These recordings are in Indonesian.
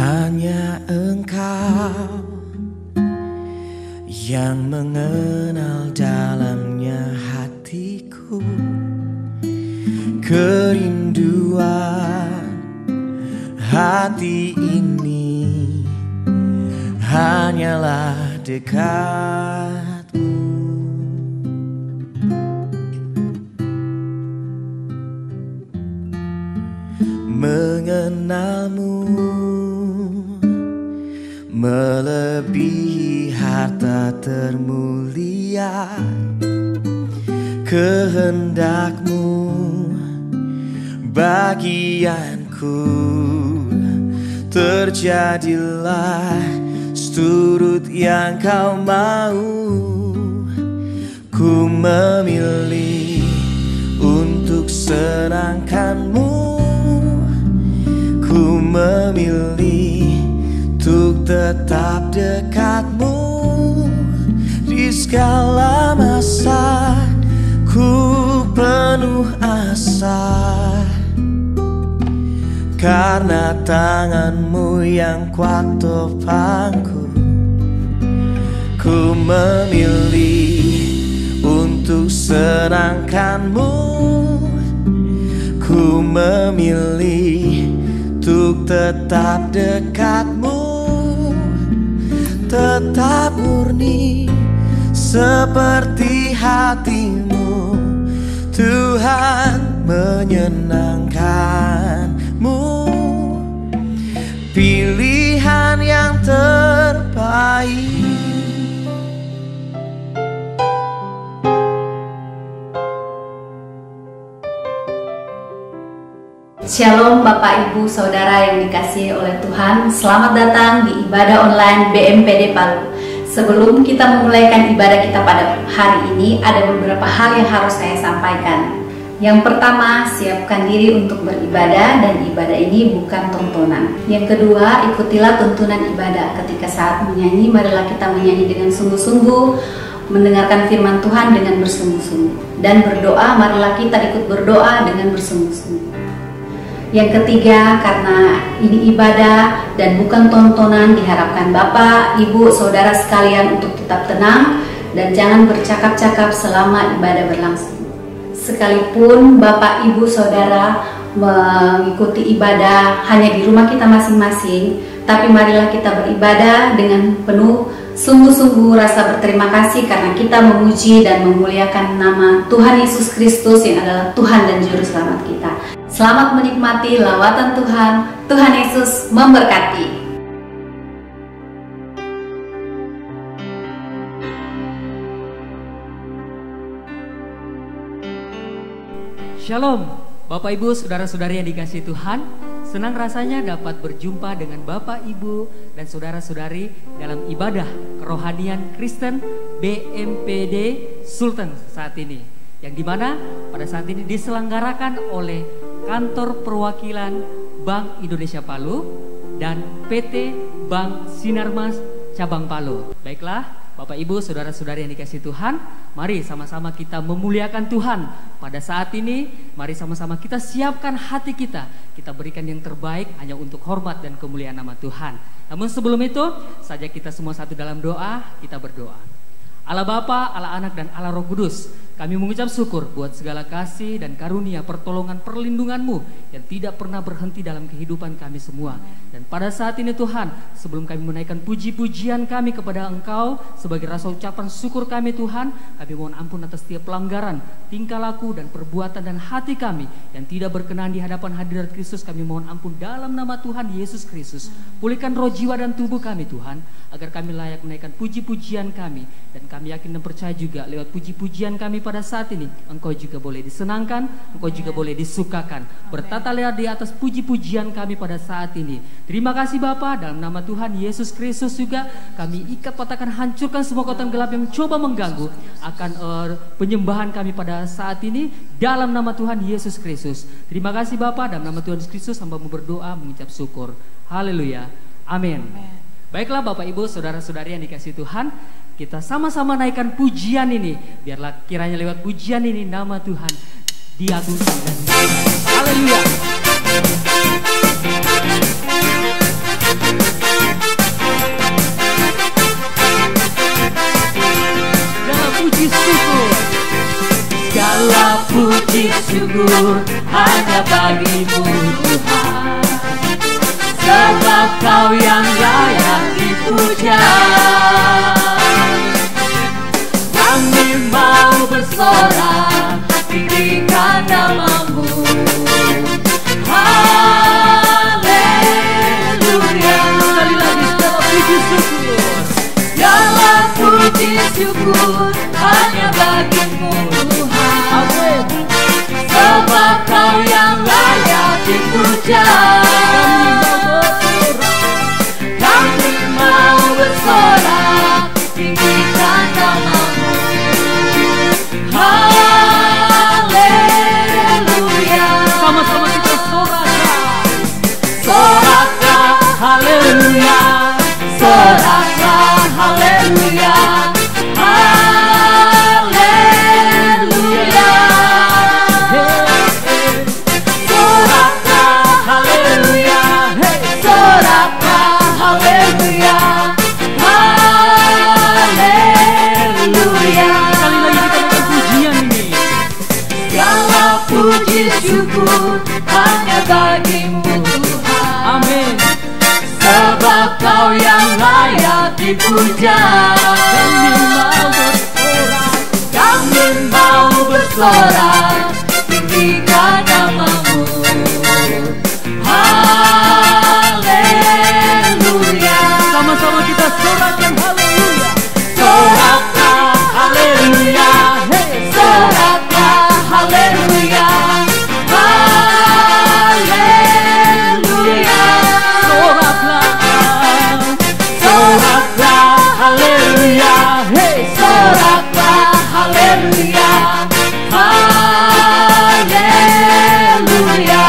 Hanya Engkau yang mengenal dalamnya hatiku. Kerinduan hati ini hanyalah dekatmu. Mengenalmu melebihi harta termulia. Kehendakmu bagianku, terjadilah seturut yang kau mau. Ku memilih untuk senangkanmu, ku memilih untuk tetap dekatmu. Di segala masa ku penuh asa, karena tanganmu yang kuat topangku. Ku memilih untuk senangkanmu, ku memilih untuk tetap dekatmu. Tetap murni seperti hatimu, Tuhan menyenangkanmu. Pilihan yang terbaik. Shalom Bapak Ibu Saudara yang dikasihi oleh Tuhan. Selamat datang di ibadah online BMPD Palu. Sebelum kita memulaikan ibadah kita pada hari ini, ada beberapa hal yang harus saya sampaikan. Yang pertama, siapkan diri untuk beribadah, dan ibadah ini bukan tontonan. Yang kedua, ikutilah tuntunan ibadah. Ketika saat menyanyi, marilah kita menyanyi dengan sungguh-sungguh, mendengarkan firman Tuhan dengan bersungguh-sungguh. Dan berdoa, marilah kita ikut berdoa dengan bersungguh-sungguh. Yang ketiga, karena ini ibadah dan bukan tontonan, diharapkan Bapak, Ibu, Saudara sekalian untuk tetap tenang dan jangan bercakap-cakap selama ibadah berlangsung. Sekalipun Bapak, Ibu, Saudara mengikuti ibadah hanya di rumah kita masing-masing, tapi marilah kita beribadah dengan penuh sungguh-sungguh rasa berterima kasih karena kita memuji dan memuliakan nama Tuhan Yesus Kristus yang adalah Tuhan dan Juru Selamat kita. Selamat menikmati lawatan Tuhan. Tuhan Yesus memberkati. Shalom, Bapak Ibu, Saudara-saudari yang dikasihi Tuhan. Senang rasanya dapat berjumpa dengan Bapak, Ibu, dan Saudara-saudari dalam ibadah kerohanian Kristen BMPD Sultan saat ini, yang dimana pada saat ini diselenggarakan oleh Kantor Perwakilan Bank Indonesia Palu dan PT Bank Sinarmas Cabang Palu. Baiklah, Bapak Ibu, Saudara-saudari yang dikasihi Tuhan, mari sama-sama kita memuliakan Tuhan. Pada saat ini, mari sama-sama kita siapkan hati kita. Kita berikan yang terbaik hanya untuk hormat dan kemuliaan nama Tuhan. Namun sebelum itu, saja kita semua satu dalam doa, kita berdoa. Allah Bapa, Allah Anak, dan Allah Roh Kudus, kami mengucap syukur buat segala kasih dan karunia, pertolongan, perlindungan-Mu yang tidak pernah berhenti dalam kehidupan kami semua. Dan pada saat ini Tuhan, sebelum kami menaikkan puji-pujian kami kepada Engkau sebagai rasa ucapan syukur kami Tuhan, kami mohon ampun atas setiap pelanggaran, tingkah laku dan perbuatan dan hati kami yang tidak berkenan di hadapan hadirat Kristus. Kami mohon ampun dalam nama Tuhan Yesus Kristus. Pulihkan roh, jiwa, dan tubuh kami Tuhan, agar kami layak menaikkan puji-pujian kami. Dan kami yakin dan percaya juga lewat puji-pujian kami pada saat ini, Engkau juga boleh disenangkan, Engkau juga boleh disukakan. Bertata lihat di atas puji-pujian kami pada saat ini. Terima kasih Bapa, dalam nama Tuhan Yesus Kristus juga kami ikat, patahkan, hancurkan semua kekuatan gelap yang coba mengganggu akan penyembahan kami pada saat ini dalam nama Tuhan Yesus Kristus. Terima kasih Bapa, dalam nama Tuhan Yesus Kristus hamba-Mu berdoa mengucap syukur. Haleluya. Amin. Baiklah Bapak Ibu, Saudara-saudari yang dikasihi Tuhan, kita sama-sama naikkan pujian ini. Biarlah kiranya lewat pujian ini nama Tuhan diagungkan dan dimuliakan. Haleluya. hanya bagimu Tuhan, sebab Kau yang layak dipuja. Kami mau bersorak tinggikan nama-Mu. Haleluya. Sekali lagi segala puji syukur, segala puji syukur hanya bagimu Tuhan. Amin. Sebab Kau yang layak dipuja. Kami mau bersorak tinggikan nama-Mu. Haleluya. Sama-sama kita sorakkan. Sorakkan haleluya. Sorakkan haleluya. Haleluya. Sorakkan haleluya. Sorakkan haleluya. Haleluya. Sekali lagi kita dengan pujian ini. Segala puji syukur hanya bagimu Tuhan. Amin. Sebab Kau yang layak dipuja. Kami mau bersorak tinggikan nama-Mu. Haleluya. Sama-sama kita sorakkan haleluya. Sorakkan haleluya. Sorakkan haleluya. Haleluya. Sorakkan haleluya. Sorakkan haleluya. Haleluya.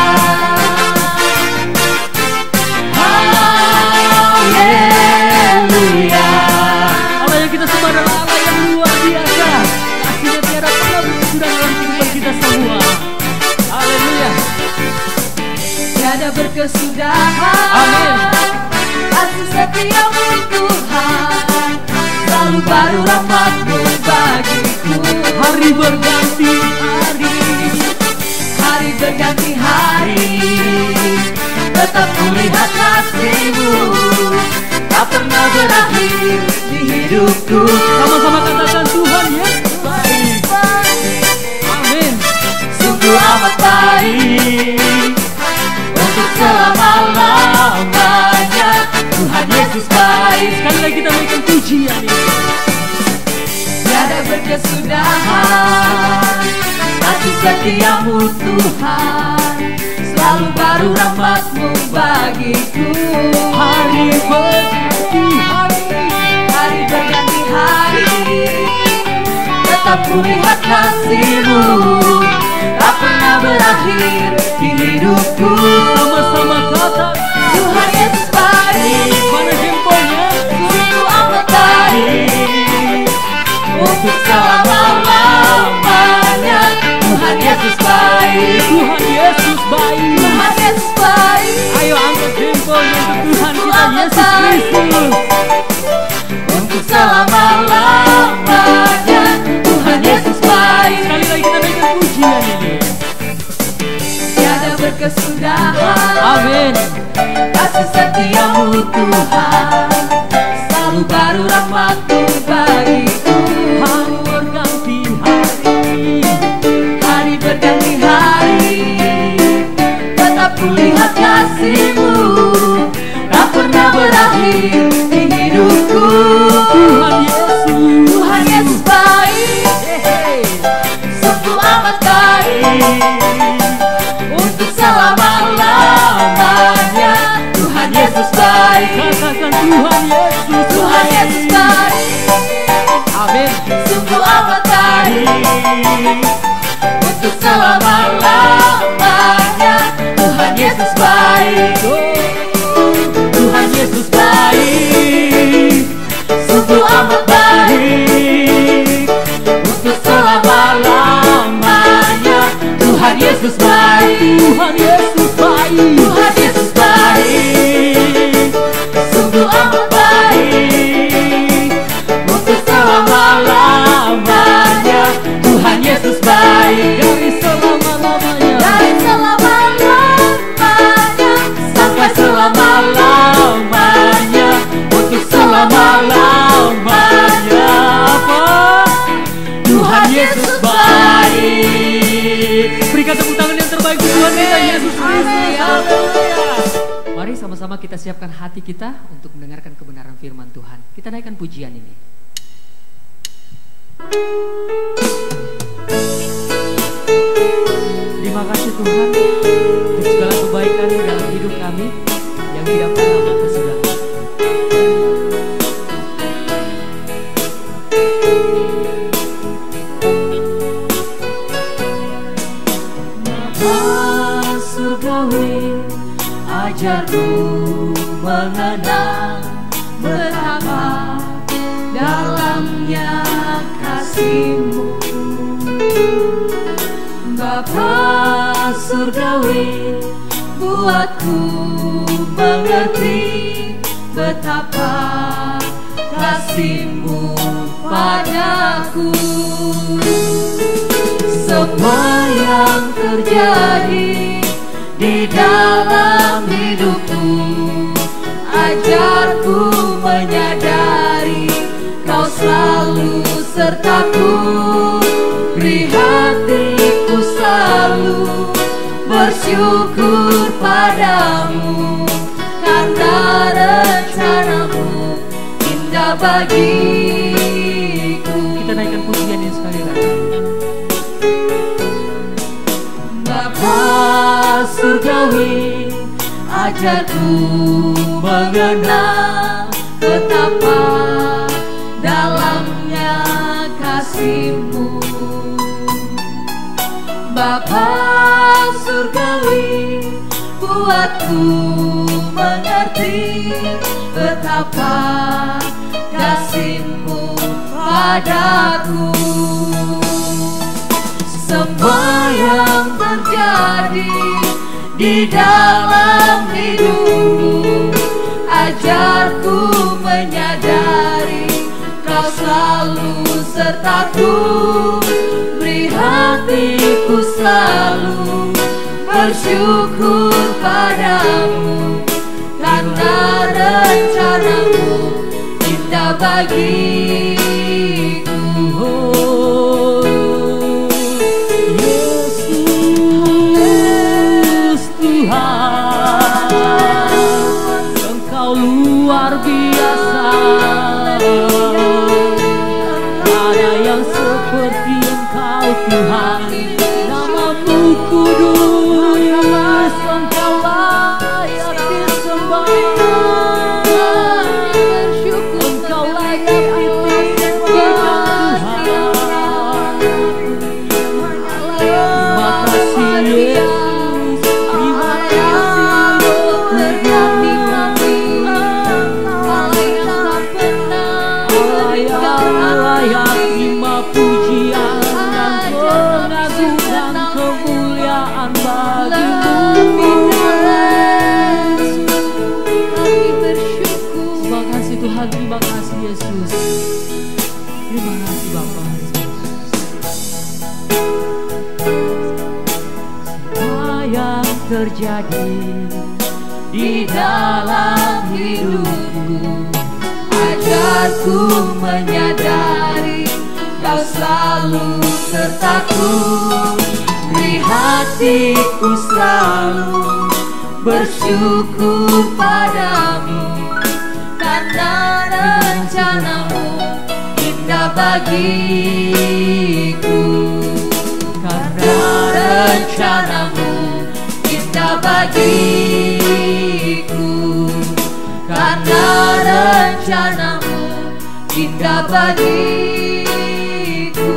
Haleluya. Allah yang kita sembah adalah Allah yang luar biasa. Kasihnya tiada pernah berkesudahan dalam kehidupan kita semua. Haleluya. Tiada berkesudahan. Amin. Kasih setiamu Tuhan, selalu baru rahmat-Mu bagiku. Hari berganti hari, Hari berganti hari, tetap kulihat kasih-Mu, tak pernah berakhir di hidupku. Sama-sama katakan Tuhan Yesus baik. Amin. Sungguh amat baik, untuk selama-lamanya Tuhan Yesus baik. Sekali lagi kita naikkan pujian ini. tiada berkesudahan. Kasih setiamu Tuhan, selalu baru rahmat-Mu bagiku. Hari berganti hari, Hari berganti hari, tetap kulihat kasih-Mu, tak pernah berakhir di hidupku. Sama-sama katakan Tuhan Yesus baik. mana handphonenya? Sungguh amat baik, Untuk selama-lamanya Tuhan Yesus baik. Tuhan Yesus baik. Tuhan Yesus baik. Ayo angkat handphone untuk Tuhan kita Yesus Kristus. Untuk selama-lamanya Tuhan Yesus baik. Sekali lagi kita naikkan pujian ini. Tiada berkesudahan. Amin. Kasih setiamu Tuhan, selalu baru rahmat-Mu bagiku. Hari berganti hari, Hari berganti hari, tetap kulihat kasih-Mu, tak pernah berakhir di hidupku. Tuhan Yesus, Tuhan Yesus baik. sungguh amat baik. Untuk selama-lamanya Tuhan Yesus baik. Katakan Tuhan Yesus, Tuhan Yesus baik. Amin. Sungguh amat baik. Untuk selama-lamanya Tuhan Yesus baik. Tuhan Yesus baik, sungguh amat baik. Untuk selama-lamanya Tuhan Yesus baik. Tuhan Yesus baik. Tuhan Yesus baik, sungguh amat baik. Untuk selama-lamanya Tuhan Yesus baik. Dari selama-lamanya, Dari selama Sama-sama kita siapkan hati kita untuk mendengarkan kebenaran firman Tuhan. Kita naikkan pujian ini. Terima kasih Tuhan untuk segala kebaikan dalam hidup kami yang tidak pernah berkesudahan. Bapa surgawi, ajarku mengenang betapa dalamnya kasih-Mu. Bapa surgawi, buatku mengerti betapa kasih-Mu padaku. Semua yang terjadi di dalam hidupku, ajarku menyadari Kau selalu sertaku. Beri hatiku selalu bersyukur padamu, karena rencana-Mu indah bagiku. Kita naikkan pujian ini sekali lagi. Bapa surgawi, ajarku mengenal betapa dalamnya kasih-Mu. Bapa surgawi, buatku mengerti betapa kasih-Mu padaku. Semua yang terjadi di dalam hidupku, ajarku menyadari Kau selalu sertaku. Beri hatiku selalu bersyukur padamu, karena rencana-Mu indah bagiku. Engkau luar biasa, ada yang seperti Engkau Tuhan. Nama-Mu kudus, Engkau layak disembah. Engkau layak dipujikan Tuhan. Terima kasih Yesus, terima layak terima pujian dan pengagungan kemuliaan bagi-Mu. Terima kasih Tuhan, terima kasih Yesus. Terima kasih Bapa. Semua yang terjadi Di dalam hidupku, ajarku menyadari Kau selalu sertaku. Beri hatiku selalu bersyukur padamu, karena rencana-Mu indah bagiku. Karena rencana-Mu indah bagiku, karena rencana-Mu indah bagiku.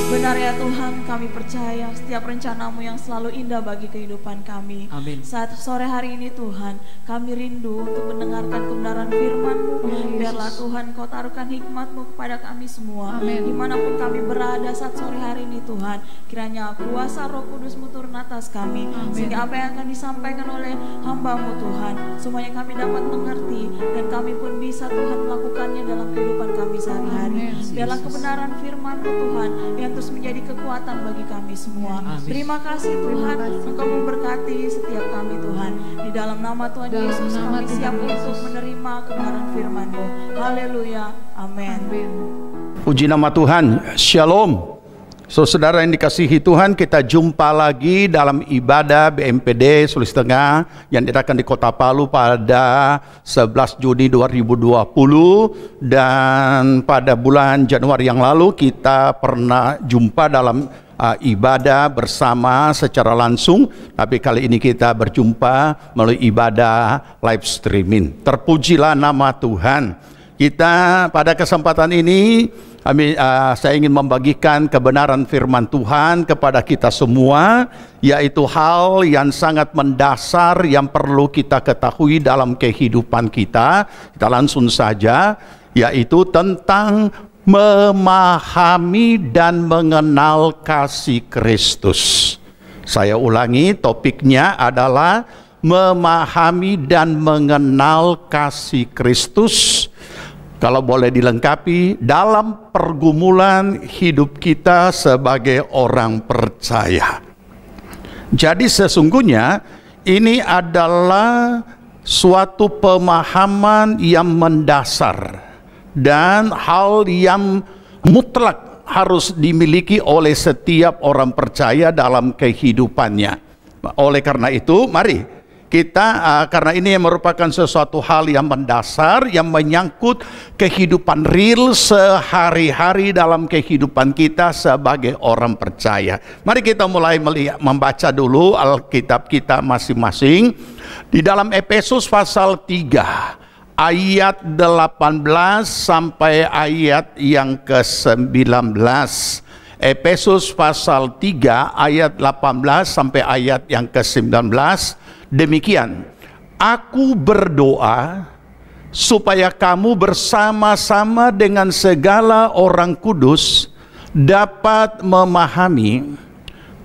Benar ya Tuhan, kami percaya setiap rencana-Mu yang selalu indah bagi kehidupan kami. Amin. Saat sore hari ini Tuhan, kami rindu untuk mendengarkan kebenaran firman-Mu. Biarlah Tuhan Kau taruhkan hikmat-Mu kepada kami semua. Amin. Dimanapun kami berada saat sore hari ini Tuhan, kiranya kuasa Roh Kudus-Mu turun atas kami. Sehingga apa yang akan disampaikan oleh hamba-Mu Tuhan, semuanya kami dapat mengerti, dan kami pun bisa Tuhan melakukannya dalam kehidupan kami sehari-hari. Biarlah kebenaran firman-Mu Tuhan yang terus menjadi kekuatan bagi kami semua. Amin. Terima kasih Tuhan, Engkau memberkati setiap kami Tuhan. Di dalam nama Tuhan Yesus kami siap untuk menerima kebenaran firman-Mu. Haleluya, amin. Puji nama Tuhan, Shalom. Saudara yang dikasihi Tuhan, kita jumpa lagi dalam ibadah BMPD Sulawesi Tengah yang diadakan di Kota Palu pada 11 Juni 2020, dan pada bulan Januari yang lalu kita pernah jumpa dalam ibadah bersama secara langsung, tapi kali ini kita berjumpa melalui ibadah live streaming. Terpujilah nama Tuhan. Kita pada kesempatan ini saya ingin membagikan kebenaran firman Tuhan kepada kita semua, yaitu hal yang sangat mendasar yang perlu kita ketahui dalam kehidupan kita. Kita langsung saja, yaitu tentang memahami dan mengenal kasih Kristus. Saya ulangi, topiknya adalah memahami dan mengenal kasih Kristus. Kalau boleh dilengkapi, dalam pergumulan hidup kita sebagai orang percaya. Jadi sesungguhnya ini adalah suatu pemahaman yang mendasar dan hal yang mutlak harus dimiliki oleh setiap orang percaya dalam kehidupannya. Oleh karena itu, mari kita, karena ini merupakan sesuatu hal yang mendasar, yang menyangkut kehidupan real sehari-hari dalam kehidupan kita sebagai orang percaya. Mari kita mulai membaca dulu Alkitab kita masing-masing. Di dalam Efesus pasal 3 ayat 18 sampai ayat yang ke-19. Efesus pasal 3 ayat 18 sampai ayat yang ke-19. Demikian, aku berdoa supaya kamu bersama-sama dengan segala orang kudus dapat memahami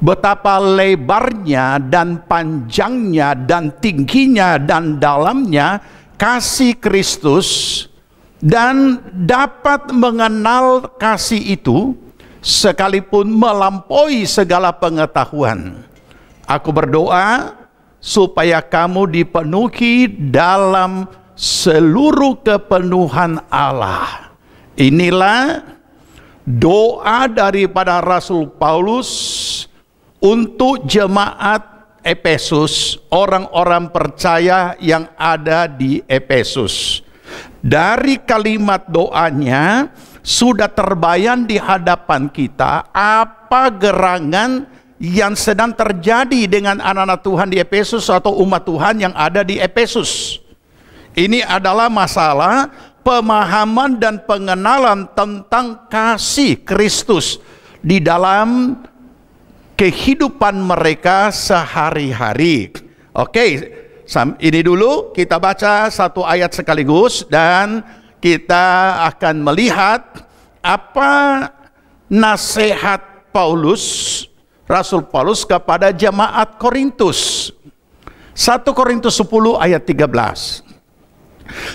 betapa lebarnya dan panjangnya dan tingginya dan dalamnya kasih Kristus, dan dapat mengenal kasih itu sekalipun melampaui segala pengetahuan. Aku berdoa supaya kamu dipenuhi dalam seluruh kepenuhan Allah. Inilah doa daripada Rasul Paulus untuk jemaat Efesus, orang-orang percaya yang ada di Efesus. Dari kalimat doanya sudah terbayang di hadapan kita apa gerangan yang sedang terjadi dengan anak-anak Tuhan di Efesus atau umat Tuhan yang ada di Efesus. Ini adalah masalah pemahaman dan pengenalan tentang kasih Kristus di dalam kehidupan mereka sehari-hari. Oke, ini dulu kita baca satu ayat sekaligus dan kita akan melihat apa nasihat Rasul Paulus kepada jemaat Korintus. 1 Korintus 10 ayat 13.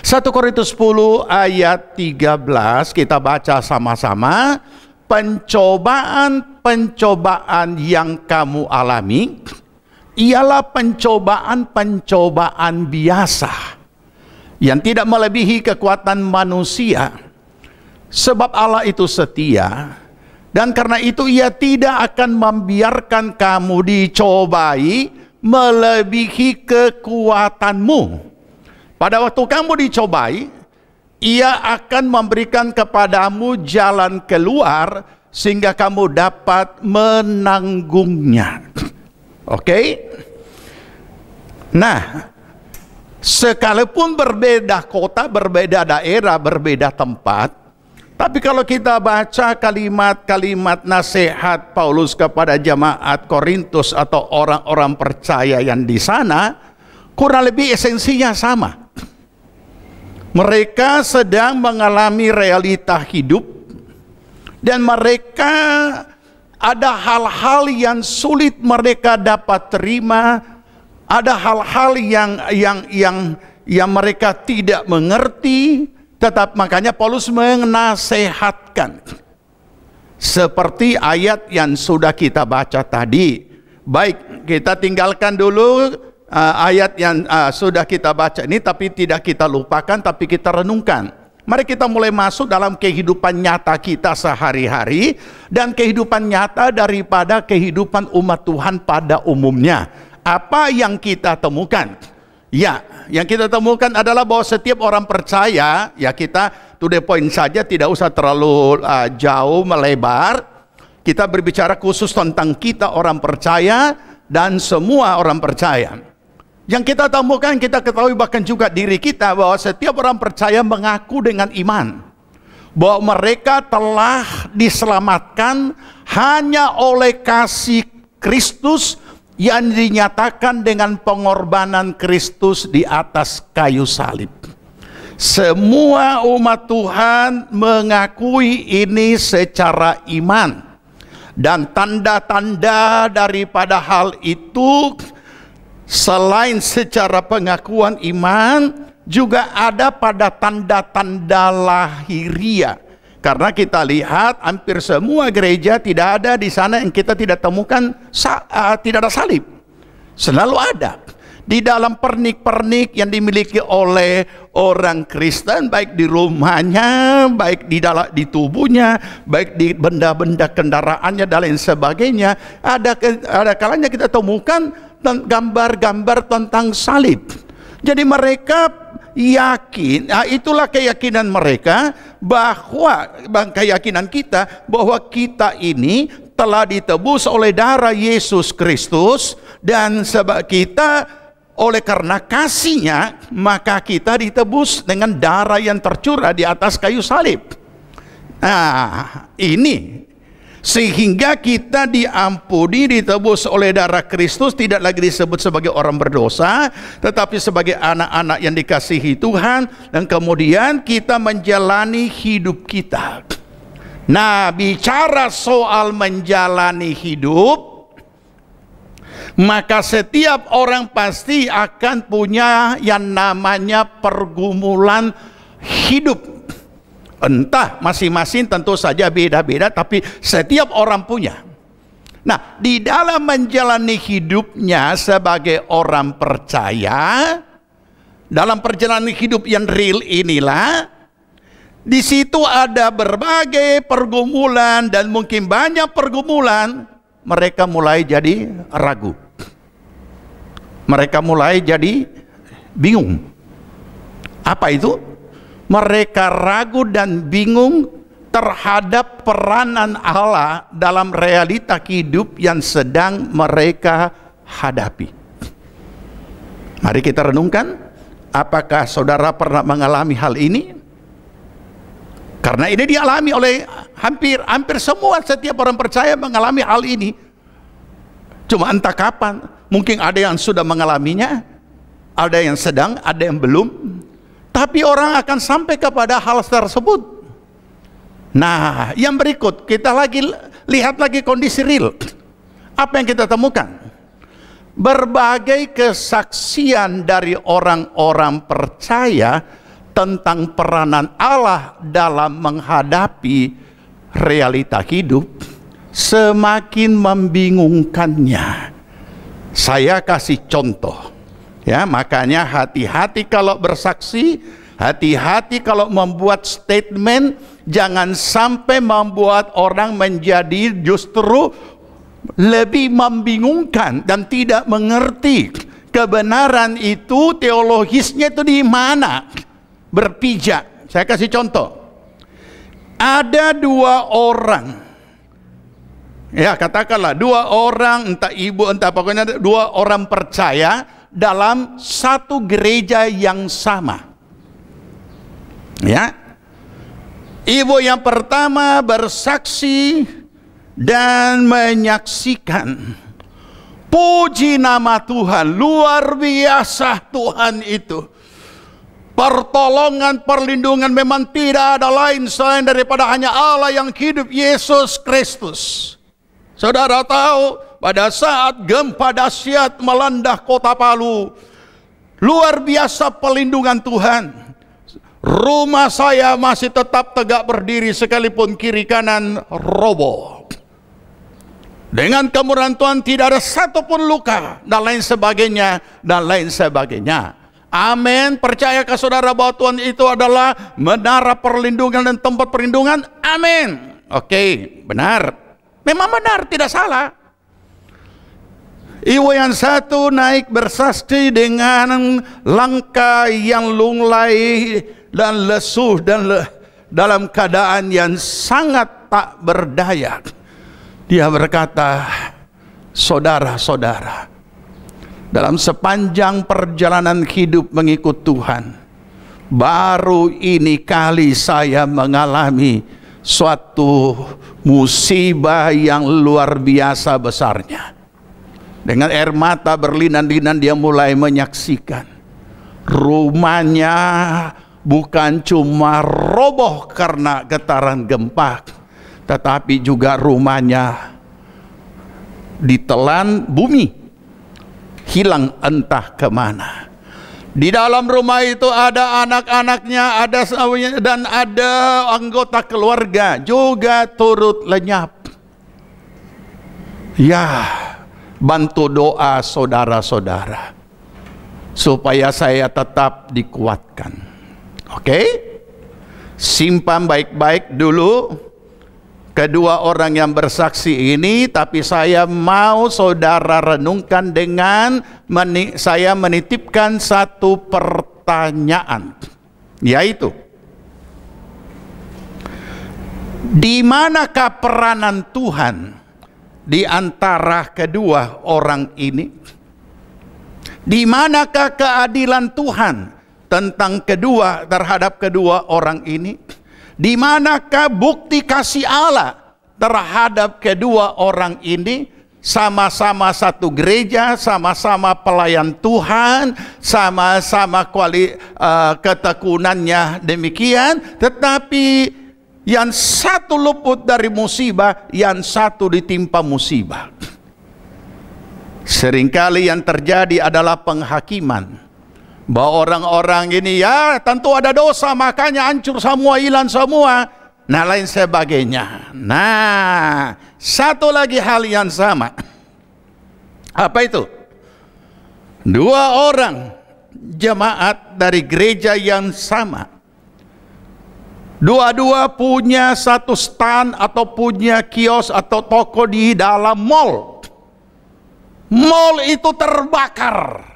1 Korintus 10 ayat 13 kita baca sama-sama. Pencobaan-pencobaan yang kamu alami ialah pencobaan-pencobaan biasa yang tidak melebihi kekuatan manusia. Sebab Allah itu setia, dan karena itu ia tidak akan membiarkan kamu dicobai melebihi kekuatanmu. Pada waktu kamu dicobai, ia akan memberikan kepadamu jalan keluar sehingga kamu dapat menanggungnya. Oke? Nah, sekalipun berbeda kota, berbeda daerah, berbeda tempat, tapi kalau kita baca kalimat-kalimat nasihat Paulus kepada jemaat Korintus atau orang-orang percaya yang di sana, kurang lebih esensinya sama. Mereka sedang mengalami realita hidup, dan mereka ada hal-hal yang sulit mereka dapat terima, ada hal-hal yang mereka tidak mengerti. Tetap makanya Paulus menasehatkan seperti ayat yang sudah kita baca tadi. Baik, kita tinggalkan dulu ayat yang sudah kita baca ini, tapi tidak kita lupakan, tapi kita renungkan. Mari kita mulai masuk dalam kehidupan nyata kita sehari-hari dan kehidupan nyata daripada kehidupan umat Tuhan pada umumnya. Apa yang kita temukan? Ya, yang kita temukan adalah bahwa setiap orang percaya, ya kita to the point saja, tidak usah terlalu jauh melebar. Kita berbicara khusus tentang kita orang percaya dan semua orang percaya. Yang kita temukan, kita ketahui bahkan juga diri kita, bahwa setiap orang percaya mengaku dengan iman bahwa mereka telah diselamatkan hanya oleh kasih Kristus yang dinyatakan dengan pengorbanan Kristus di atas kayu salib. Semua umat Tuhan mengakui ini secara iman, dan tanda-tanda daripada hal itu selain secara pengakuan iman, juga ada pada tanda-tanda lahiriah. Karena kita lihat hampir semua gereja tidak ada di sana yang kita tidak temukan tidak ada salib. Selalu ada di dalam pernik-pernik yang dimiliki oleh orang Kristen, baik di rumahnya, baik di tubuhnya, baik di benda-benda kendaraannya dan lain sebagainya. Ada kalanya kita temukan gambar-gambar tentang salib. Jadi mereka yakin, itulah keyakinan mereka, bahwa keyakinan kita bahwa kita ini telah ditebus oleh darah Yesus Kristus, dan sebab kita oleh karena kasihnya maka kita ditebus dengan darah yang tercurah di atas kayu salib. Nah, ini sehingga kita diampuni, ditebus oleh darah Kristus, tidak lagi disebut sebagai orang berdosa, tetapi sebagai anak-anak yang dikasihi Tuhan, dan kemudian kita menjalani hidup kita. Nah, bicara soal menjalani hidup, maka setiap orang pasti akan punya yang namanya pergumulan hidup. Entah masing-masing tentu saja beda-beda, tapi setiap orang punya. Nah, di dalam menjalani hidupnya sebagai orang percaya, dalam perjalanan hidup yang real inilah, di situ ada berbagai pergumulan, dan mungkin banyak pergumulan, mereka mulai jadi ragu. Mereka mulai jadi bingung. Apa itu? Mereka ragu dan bingung terhadap peranan Allah dalam realita hidup yang sedang mereka hadapi. Mari kita renungkan, apakah saudara pernah mengalami hal ini? Karena ini dialami oleh hampir semua, setiap orang percaya mengalami hal ini. Cuma entah kapan, mungkin ada yang sudah mengalaminya, ada yang sedang, ada yang belum. Tapi orang akan sampai kepada hal tersebut. Nah, yang berikut kita lihat lagi kondisi real. Apa yang kita temukan? Berbagai kesaksian dari orang-orang percaya tentang peranan Allah dalam menghadapi realita hidup semakin membingungkannya. Saya kasih contoh. Ya, makanya hati-hati kalau bersaksi, hati-hati kalau membuat statement, jangan sampai membuat orang menjadi justru lebih membingungkan dan tidak mengerti kebenaran itu, teologisnya itu di mana berpijak. Saya kasih contoh. Ada dua orang, ya katakanlah dua orang, entah ibu entah pokoknya dua orang percaya dalam satu gereja yang sama. Ya, ibu yang pertama bersaksi dan menyaksikan, puji nama Tuhan, luar biasa Tuhan itu. Pertolongan, perlindungan memang tidak ada lain selain daripada hanya Allah yang hidup, Yesus Kristus. Saudara tahu, pada saat gempa dahsyat melanda kota Palu, luar biasa perlindungan Tuhan. Rumah saya masih tetap tegak berdiri sekalipun kiri kanan roboh. Dengan kemurahan Tuhan tidak ada satupun luka dan lain sebagainya dan lain sebagainya. Amin. Percayakah saudara bahwa Tuhan itu adalah menara perlindungan dan tempat perlindungan? Amin. Oke, benar. Memang benar, tidak salah. Ibu yang satu naik bersaksi dengan langkah yang lunglai dan lesuh dan dalam keadaan yang sangat tak berdaya. Dia berkata, saudara-saudara, dalam sepanjang perjalanan hidup mengikut Tuhan, baru ini kali saya mengalami suatu musibah yang luar biasa besarnya. Dengan air mata berlinang-linang dia mulai menyaksikan rumahnya bukan cuma roboh karena getaran gempa, tetapi juga rumahnya ditelan bumi, hilang entah kemana. Di dalam rumah itu ada anak-anaknya, ada dan ada anggota keluarga juga turut lenyap. Ya, bantu doa saudara-saudara supaya saya tetap dikuatkan. Oke? Simpan baik-baik dulu kedua orang yang bersaksi ini, tapi saya mau saudara renungkan dengan saya menitipkan satu pertanyaan, yaitu di manakah peranan Tuhan di antara kedua orang ini? Di manakah keadilan Tuhan tentang terhadap kedua orang ini? Di manakah bukti kasih Allah terhadap kedua orang ini? Sama-sama satu gereja, sama-sama pelayan Tuhan, sama-sama ketekunannya demikian, tetapi yang satu luput dari musibah, yang satu ditimpa musibah. Seringkali yang terjadi adalah penghakiman, bahwa orang-orang ini ya tentu ada dosa makanya hancur semua, hilang semua, nah lain sebagainya. Nah, satu lagi hal yang sama. Apa itu? Dua orang jemaat dari gereja yang sama, dua-dua punya satu stand atau punya kios atau toko di dalam mall. Mall itu terbakar.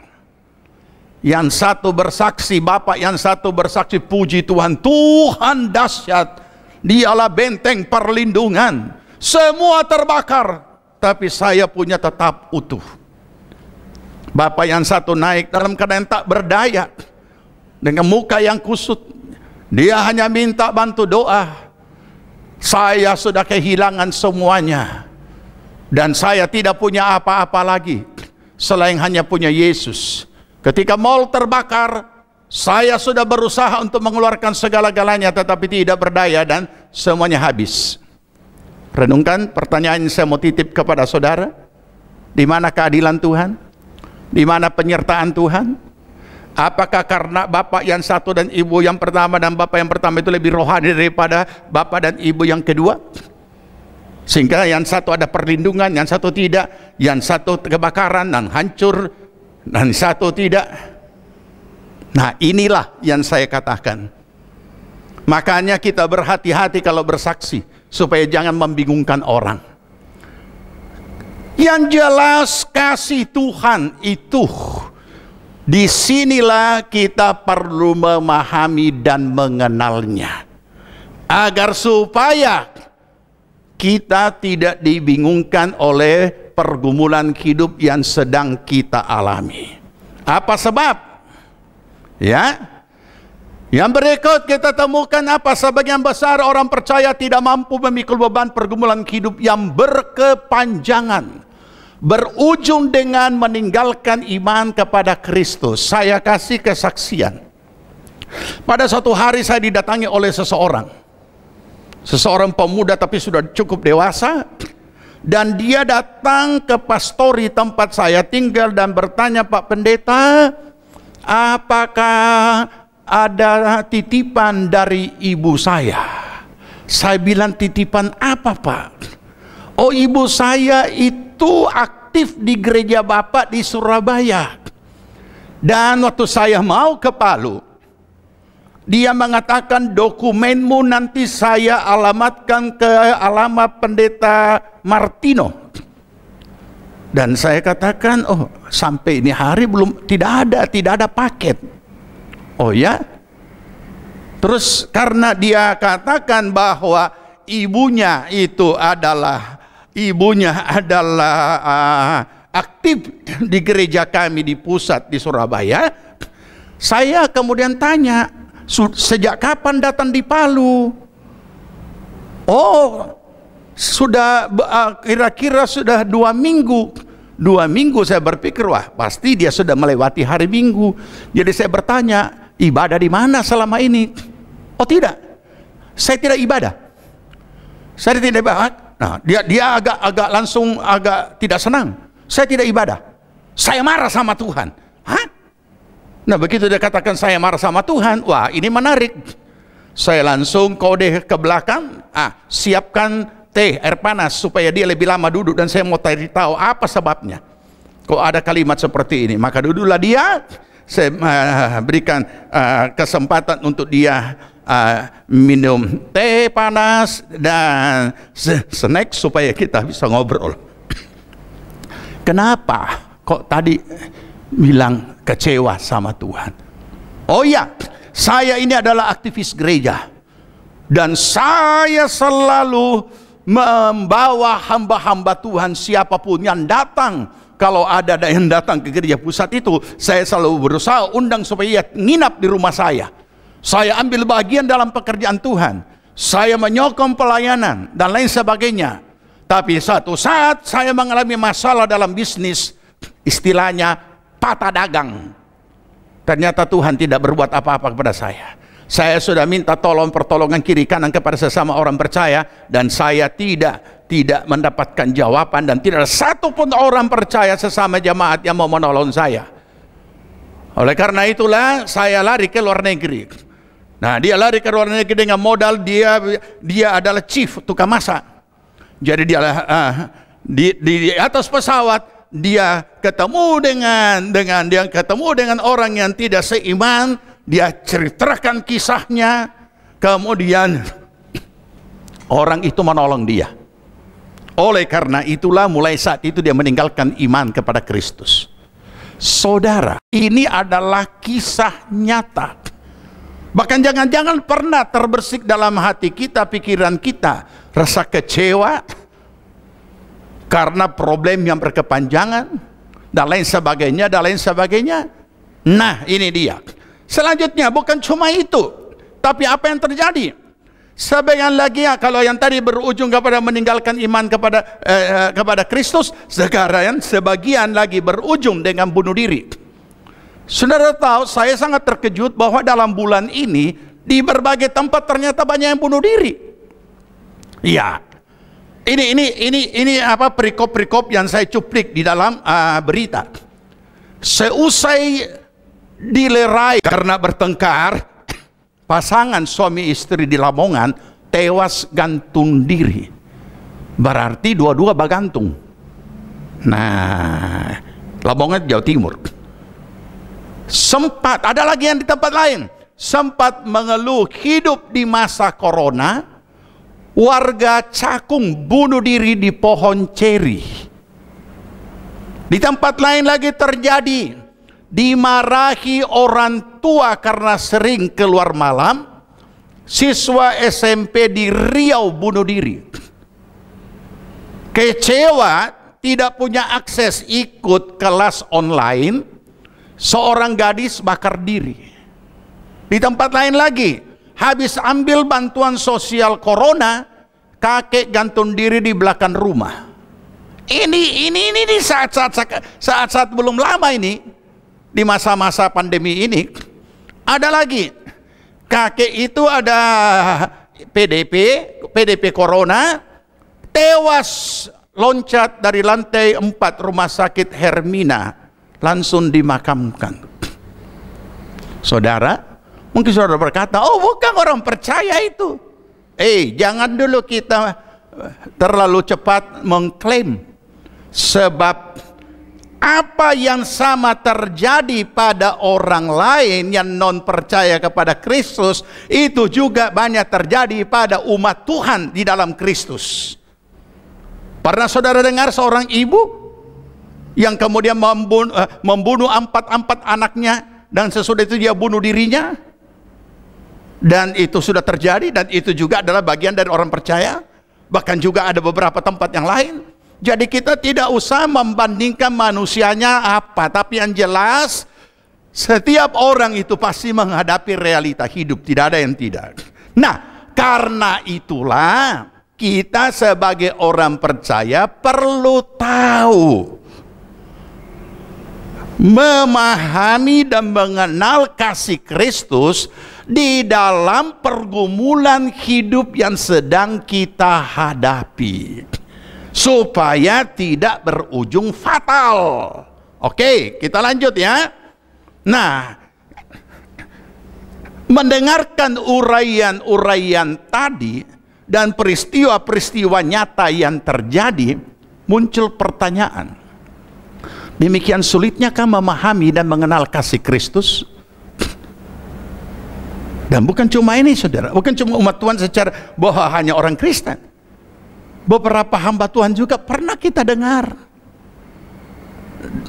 Yang satu bersaksi, bapak yang satu bersaksi, puji Tuhan, Tuhan dahsyat, dialah benteng perlindungan, semua terbakar, tapi saya punya tetap utuh. Bapak yang satu naik dalam keadaan tak berdaya, dengan muka yang kusut, dia hanya minta bantu doa. Saya sudah kehilangan semuanya, dan saya tidak punya apa-apa lagi selain hanya punya Yesus. Ketika mall terbakar, saya sudah berusaha untuk mengeluarkan segala-galanya, tetapi tidak berdaya dan semuanya habis. Renungkan pertanyaan yang saya mau titip kepada saudara. Di mana keadilan Tuhan? Di mana penyertaan Tuhan? Apakah karena bapak yang satu dan ibu yang pertama dan bapak yang pertama itu lebih rohani daripada bapak dan ibu yang kedua? Sehingga yang satu ada perlindungan, yang satu tidak, yang satu kebakaran dan hancur, dan satu tidak. Nah, inilah yang saya katakan. Makanya kita berhati-hati kalau bersaksi, supaya jangan membingungkan orang. Yang jelas kasih Tuhan itu, disinilah kita perlu memahami dan mengenalnya, agar supaya kita tidak dibingungkan oleh pergumulan hidup yang sedang kita alami. Apa sebab? Ya, yang berikut kita temukan apa? Sebagian besar orang percaya tidak mampu memikul beban pergumulan hidup yang berkepanjangan, berujung dengan meninggalkan iman kepada Kristus. Saya kasih kesaksian. Pada suatu hari saya didatangi oleh seseorang pemuda tapi sudah cukup dewasa, dan dia datang ke pastori tempat saya tinggal dan bertanya, Pak Pendeta, apakah ada titipan dari ibu saya? Saya bilang, titipan apa Pak? Oh, ibu saya itu aktif di gereja Bapak di Surabaya. Dan waktu saya mau ke Palu, dia mengatakan dokumenmu nanti saya alamatkan ke alamat Pendeta Martino. Dan saya katakan, oh sampai ini hari belum, tidak ada paket. Oh ya? Terus karena dia katakan bahwa ibunya adalah aktif di gereja kami di pusat di Surabaya, saya kemudian tanya, sejak kapan datang di Palu? Oh, sudah kira-kira sudah 2 minggu. 2 minggu saya berpikir, wah pasti dia sudah melewati hari Minggu. Jadi saya bertanya, ibadah di mana selama ini? Oh tidak, saya tidak ibadah. Saya tidak ibadah. Nah, dia agak langsung agak tidak senang. Saya tidak ibadah. Saya marah sama Tuhan. Hah? Nah begitu dia katakan saya marah sama Tuhan, wah ini menarik. Saya langsung kode ke belakang, siapkan teh air panas supaya dia lebih lama duduk, dan saya mau cari tahu apa sebabnya kok ada kalimat seperti ini. Maka duduklah dia, saya berikan kesempatan untuk dia minum teh panas dan snack supaya kita bisa ngobrol. Kenapa kok tadi bilang kecewa sama Tuhan? Oh ya, saya ini adalah aktivis gereja, dan saya selalu membawa hamba-hamba Tuhan siapapun yang datang. Kalau ada yang datang ke gereja pusat itu, saya selalu berusaha undang supaya ia nginap di rumah saya. Saya ambil bagian dalam pekerjaan Tuhan, saya menyokong pelayanan dan lain sebagainya. Tapi satu saat saya mengalami masalah dalam bisnis, istilahnya patah dagang. Ternyata Tuhan tidak berbuat apa-apa kepada saya. Saya sudah minta pertolongan kiri kanan kepada sesama orang percaya, dan saya tidak mendapatkan jawaban, dan tidak ada satupun orang percaya sesama jemaat yang mau menolong saya. Oleh karena itulah saya lari ke luar negeri. Nah, dia lari ke luar negeri dengan modal dia adalah chief tukang masak. Jadi dia di atas pesawat dia ketemu dengan orang yang tidak seiman, dia ceritakan kisahnya, kemudian orang itu menolong dia. Oleh karena itulah mulai saat itu dia meninggalkan iman kepada Kristus. Saudara, ini adalah kisah nyata. Bahkan jangan-jangan pernah terbersih dalam hati kita, pikiran kita, rasa kecewa karena problem yang berkepanjangan dan lain sebagainya. Nah, ini dia. Selanjutnya bukan cuma itu, tapi apa yang terjadi? Sebagian lagi kalau yang tadi berujung kepada meninggalkan iman kepada Kristus, sekarang sebagian lagi berujung dengan bunuh diri. Saudara tahu, saya sangat terkejut bahwa dalam bulan ini di berbagai tempat ternyata banyak yang bunuh diri. Ya, ini apa perikop-perikop yang saya cuplik di dalam berita. Seusai dilerai karena bertengkar, pasangan suami istri di Lamongan tewas gantung diri. Berarti dua-dua bergantung. Nah, Lamongan Jawa Timur. Sempat ada lagi yang di tempat lain, sempat mengeluh hidup di masa corona. Warga Cakung bunuh diri di pohon ceri. Di tempat lain lagi terjadi, dimarahi orang tua karena sering keluar malam. Siswa SMP di Riau bunuh diri. Kecewa tidak punya akses ikut kelas online, seorang gadis bakar diri. Di tempat lain lagi, habis ambil bantuan sosial corona, kakek gantung diri di belakang rumah. Ini di saat-saat belum lama ini, di masa-masa pandemi ini, ada lagi kakek itu ada PDP corona, tewas loncat dari lantai 4 rumah sakit Hermina, langsung dimakamkan. Saudara, mungkin saudara berkata, oh bukan orang percaya itu. Jangan dulu kita terlalu cepat mengklaim, sebab apa yang sama terjadi pada orang lain yang non percaya kepada Kristus, itu juga banyak terjadi pada umat Tuhan di dalam Kristus. Pernah saudara dengar seorang ibu yang kemudian membunuh empat anaknya, dan sesudah itu dia bunuh dirinya? Dan itu sudah terjadi, dan itu juga adalah bagian dari orang percaya. Bahkan juga ada beberapa tempat yang lain. Jadi kita tidak usah membandingkan manusianya apa, tapi yang jelas setiap orang itu pasti menghadapi realita hidup, tidak ada yang tidak. Nah, karena itulah kita sebagai orang percaya perlu tahu, memahami dan mengenal kasih Kristus di dalam pergumulan hidup yang sedang kita hadapi, supaya tidak berujung fatal. Oke, kita lanjut ya. Nah, mendengarkan uraian-uraian tadi dan peristiwa-peristiwa nyata yang terjadi, muncul pertanyaan. Demikian sulitnyakah memahami dan mengenal kasih Kristus? Dan bukan cuma ini saudara, bukan cuma umat Tuhan secara bahwa hanya orang Kristen. Beberapa hamba Tuhan juga pernah kita dengar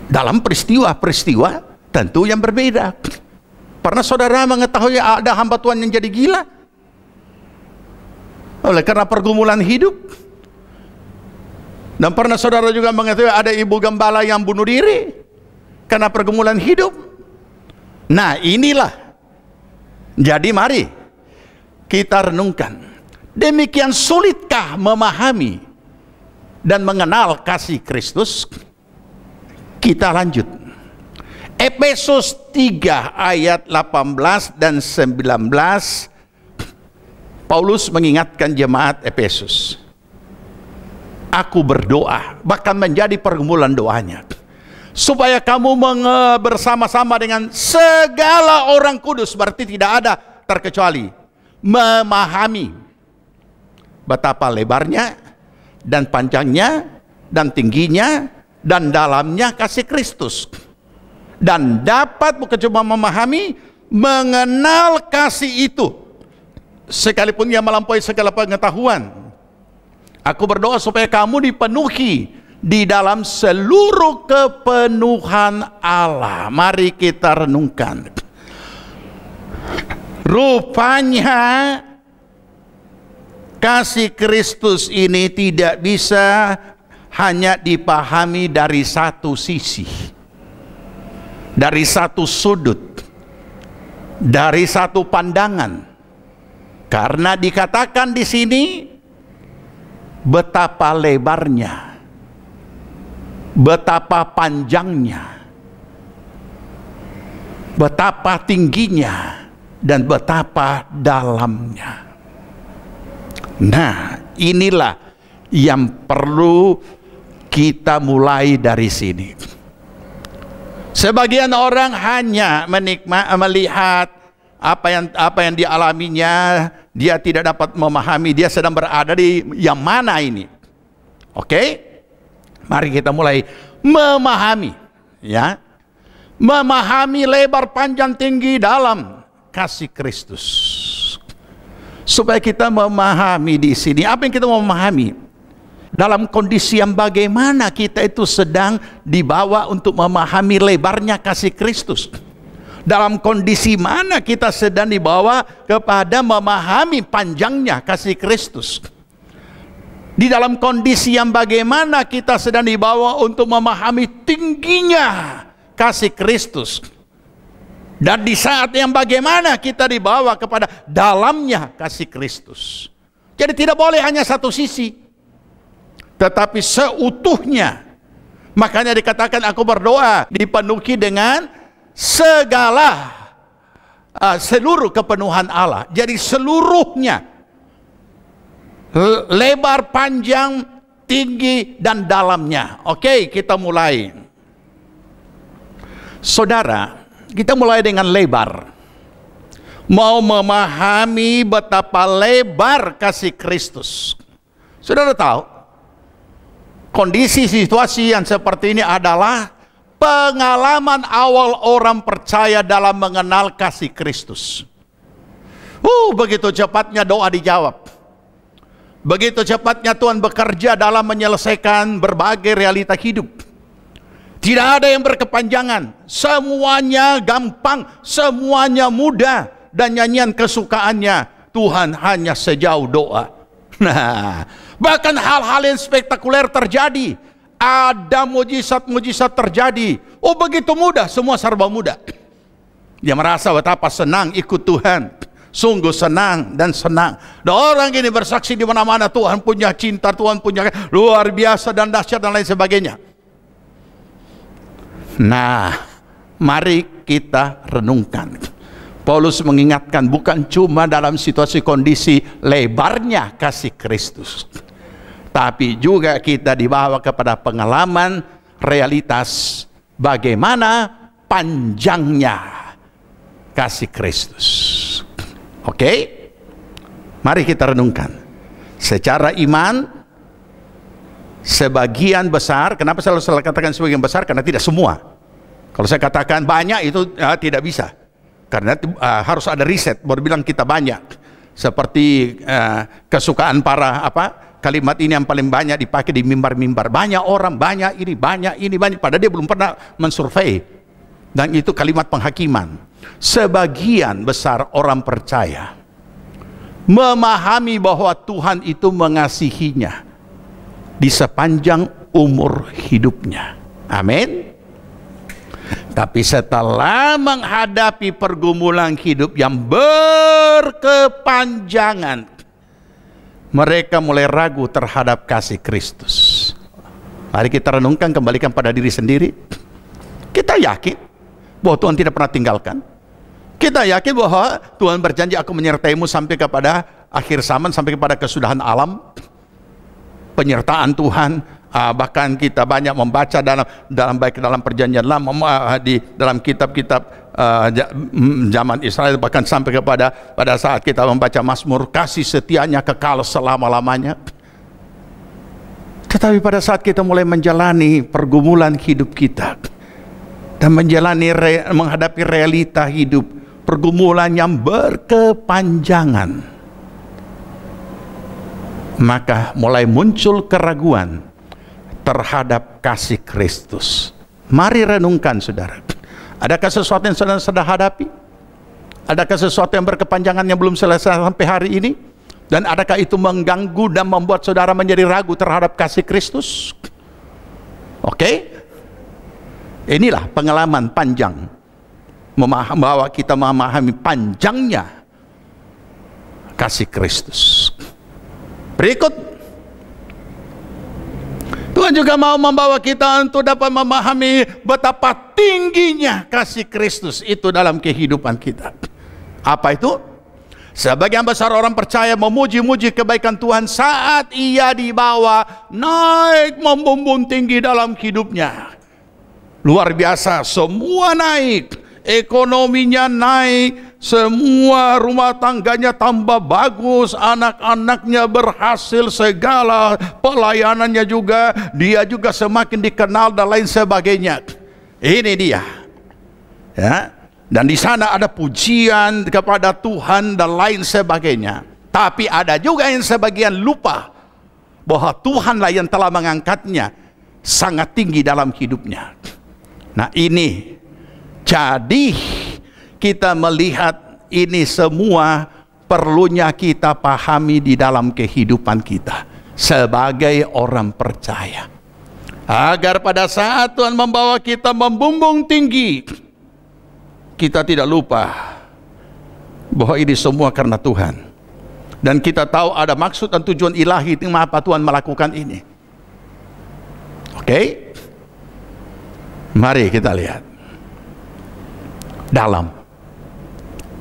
dalam peristiwa-peristiwa tentu yang berbeda. Pernah saudara mengetahui ada hamba Tuhan yang jadi gila oleh karena pergumulan hidup? Dan pernah saudara juga mengetahui ada ibu gembala yang bunuh diri karena pergumulan hidup? Nah, inilah. Jadi mari kita renungkan, demikian sulitkah memahami dan mengenal kasih Kristus? Kita lanjut. Efesus 3 ayat 18 dan 19, Paulus mengingatkan jemaat Efesus. Aku berdoa, bahkan menjadi pergumulan doanya, supaya kamu bersama-sama dengan segala orang kudus, berarti tidak ada terkecuali, memahami betapa lebarnya dan panjangnya dan tingginya dan dalamnya kasih Kristus, dan dapat bukan cuma memahami, mengenal kasih itu sekalipun ia melampaui segala pengetahuan. Aku berdoa supaya kamu dipenuhi di dalam seluruh kepenuhan Allah. Mari kita renungkan. Rupanya kasih Kristus ini tidak bisa hanya dipahami dari satu sisi, dari satu sudut, dari satu pandangan. Karena dikatakan di sini betapa lebarnya, betapa panjangnya, betapa tingginya, dan betapa dalamnya. Nah, inilah yang perlu kita mulai dari sini. Sebagian orang hanya melihat apa yang dialaminya, dia tidak dapat memahami dia sedang berada di yang mana ini. Oke? Mari kita mulai memahami, ya. Memahami lebar, panjang, tinggi, dalam kasih Kristus. Supaya kita memahami di sini, apa yang kita mau memahami? Dalam kondisi yang bagaimana kita itu sedang dibawa untuk memahami lebarnya kasih Kristus. Dalam kondisi mana kita sedang dibawa kepada memahami panjangnya kasih Kristus. Di dalam kondisi yang bagaimana kita sedang dibawa untuk memahami tingginya kasih Kristus. Dan di saat yang bagaimana kita dibawa kepada dalamnya kasih Kristus. Jadi tidak boleh hanya satu sisi, tetapi seutuhnya. Makanya dikatakan aku berdoa dipenuhi dengan segala seluruh kepenuhan Allah. Jadi seluruhnya, lebar, panjang, tinggi, dan dalamnya. Oke, kita mulai. Saudara, kita mulai dengan lebar. Mau memahami betapa lebar kasih Kristus. Saudara tahu, kondisi situasi yang seperti ini adalah pengalaman awal orang percaya dalam mengenal kasih Kristus. Begitu cepatnya doa dijawab. Begitu cepatnya Tuhan bekerja dalam menyelesaikan berbagai realita hidup. Tidak ada yang berkepanjangan. Semuanya gampang, semuanya mudah. Dan nyanyian kesukaannya, Tuhan hanya sejauh doa. Nah, bahkan hal-hal yang spektakuler terjadi. Ada mujizat-mujizat terjadi. Begitu mudah, semua serba mudah. Dia merasa betapa senang ikut Tuhan. Sungguh senang dan senang. Dan orang ini bersaksi di mana-mana, Tuhan punya cinta, Tuhan punya luar biasa dan dahsyat dan lain sebagainya. Nah, mari kita renungkan. Paulus mengingatkan bukan cuma dalam situasi kondisi lebarnya kasih Kristus, tapi juga kita dibawa kepada pengalaman realitas bagaimana panjangnya kasih Kristus. Oke? Mari kita renungkan. Secara iman, sebagian besar, kenapa saya selalu katakan sebagian besar? Karena tidak semua. Kalau saya katakan banyak itu tidak bisa. Karena harus ada riset baru bilang kita banyak. Seperti kesukaan para kalimat ini yang paling banyak dipakai di mimbar-mimbar. Banyak orang, banyak ini, banyak ini, banyak. Padahal dia belum pernah mensurvei. Dan itu kalimat penghakiman. Sebagian besar orang percaya memahami bahwa Tuhan itu mengasihinya di sepanjang umur hidupnya. Amin. Tapi setelah menghadapi pergumulan hidup yang berkepanjangan, mereka mulai ragu terhadap kasih Kristus. Mari kita renungkan, kembalikan pada diri sendiri. Kita yakin bahwa Tuhan tidak pernah tinggalkan. Kita yakin bahwa Tuhan berjanji aku menyertaimu sampai kepada akhir zaman, sampai kepada kesudahan alam. Penyertaan Tuhan. Bahkan kita banyak membaca baik dalam perjanjian lama, di dalam kitab-kitab zaman Israel, bahkan sampai pada saat kita membaca Mazmur, kasih setianya kekal selama-lamanya. Tetapi pada saat kita mulai menjalani pergumulan hidup kita dan menghadapi realita hidup, pergumulan yang berkepanjangan, maka mulai muncul keraguan terhadap kasih Kristus. Mari renungkan, saudara. Adakah sesuatu yang sedang hadapi? Adakah sesuatu yang berkepanjangan yang belum selesai sampai hari ini? Dan adakah itu mengganggu dan membuat saudara menjadi ragu terhadap kasih Kristus? Oke? Inilah pengalaman panjang membawa kita memahami panjangnya kasih Kristus. Berikut, Tuhan juga mau membawa kita untuk dapat memahami betapa tingginya kasih Kristus itu dalam kehidupan kita. Apa itu? Sebagian besar orang percaya memuji-muji kebaikan Tuhan saat ia dibawa naik membumbung tinggi dalam hidupnya. Luar biasa, semua naik. Ekonominya naik, semua rumah tangganya tambah bagus, anak-anaknya berhasil, segala pelayanannya juga, dia juga semakin dikenal dan lain sebagainya. Ini dia, ya. Dan di sana ada pujian kepada Tuhan dan lain sebagainya. Tapi ada juga yang sebagian lupa bahwa Tuhanlah yang telah mengangkatnya sangat tinggi dalam hidupnya. Nah, ini jadi kita melihat ini semua perlunya kita pahami di dalam kehidupan kita sebagai orang percaya, agar pada saat Tuhan membawa kita membumbung tinggi, kita tidak lupa bahwa ini semua karena Tuhan, dan kita tahu ada maksud dan tujuan ilahi mengapa Tuhan melakukan ini. Oke? Mari kita lihat dalam.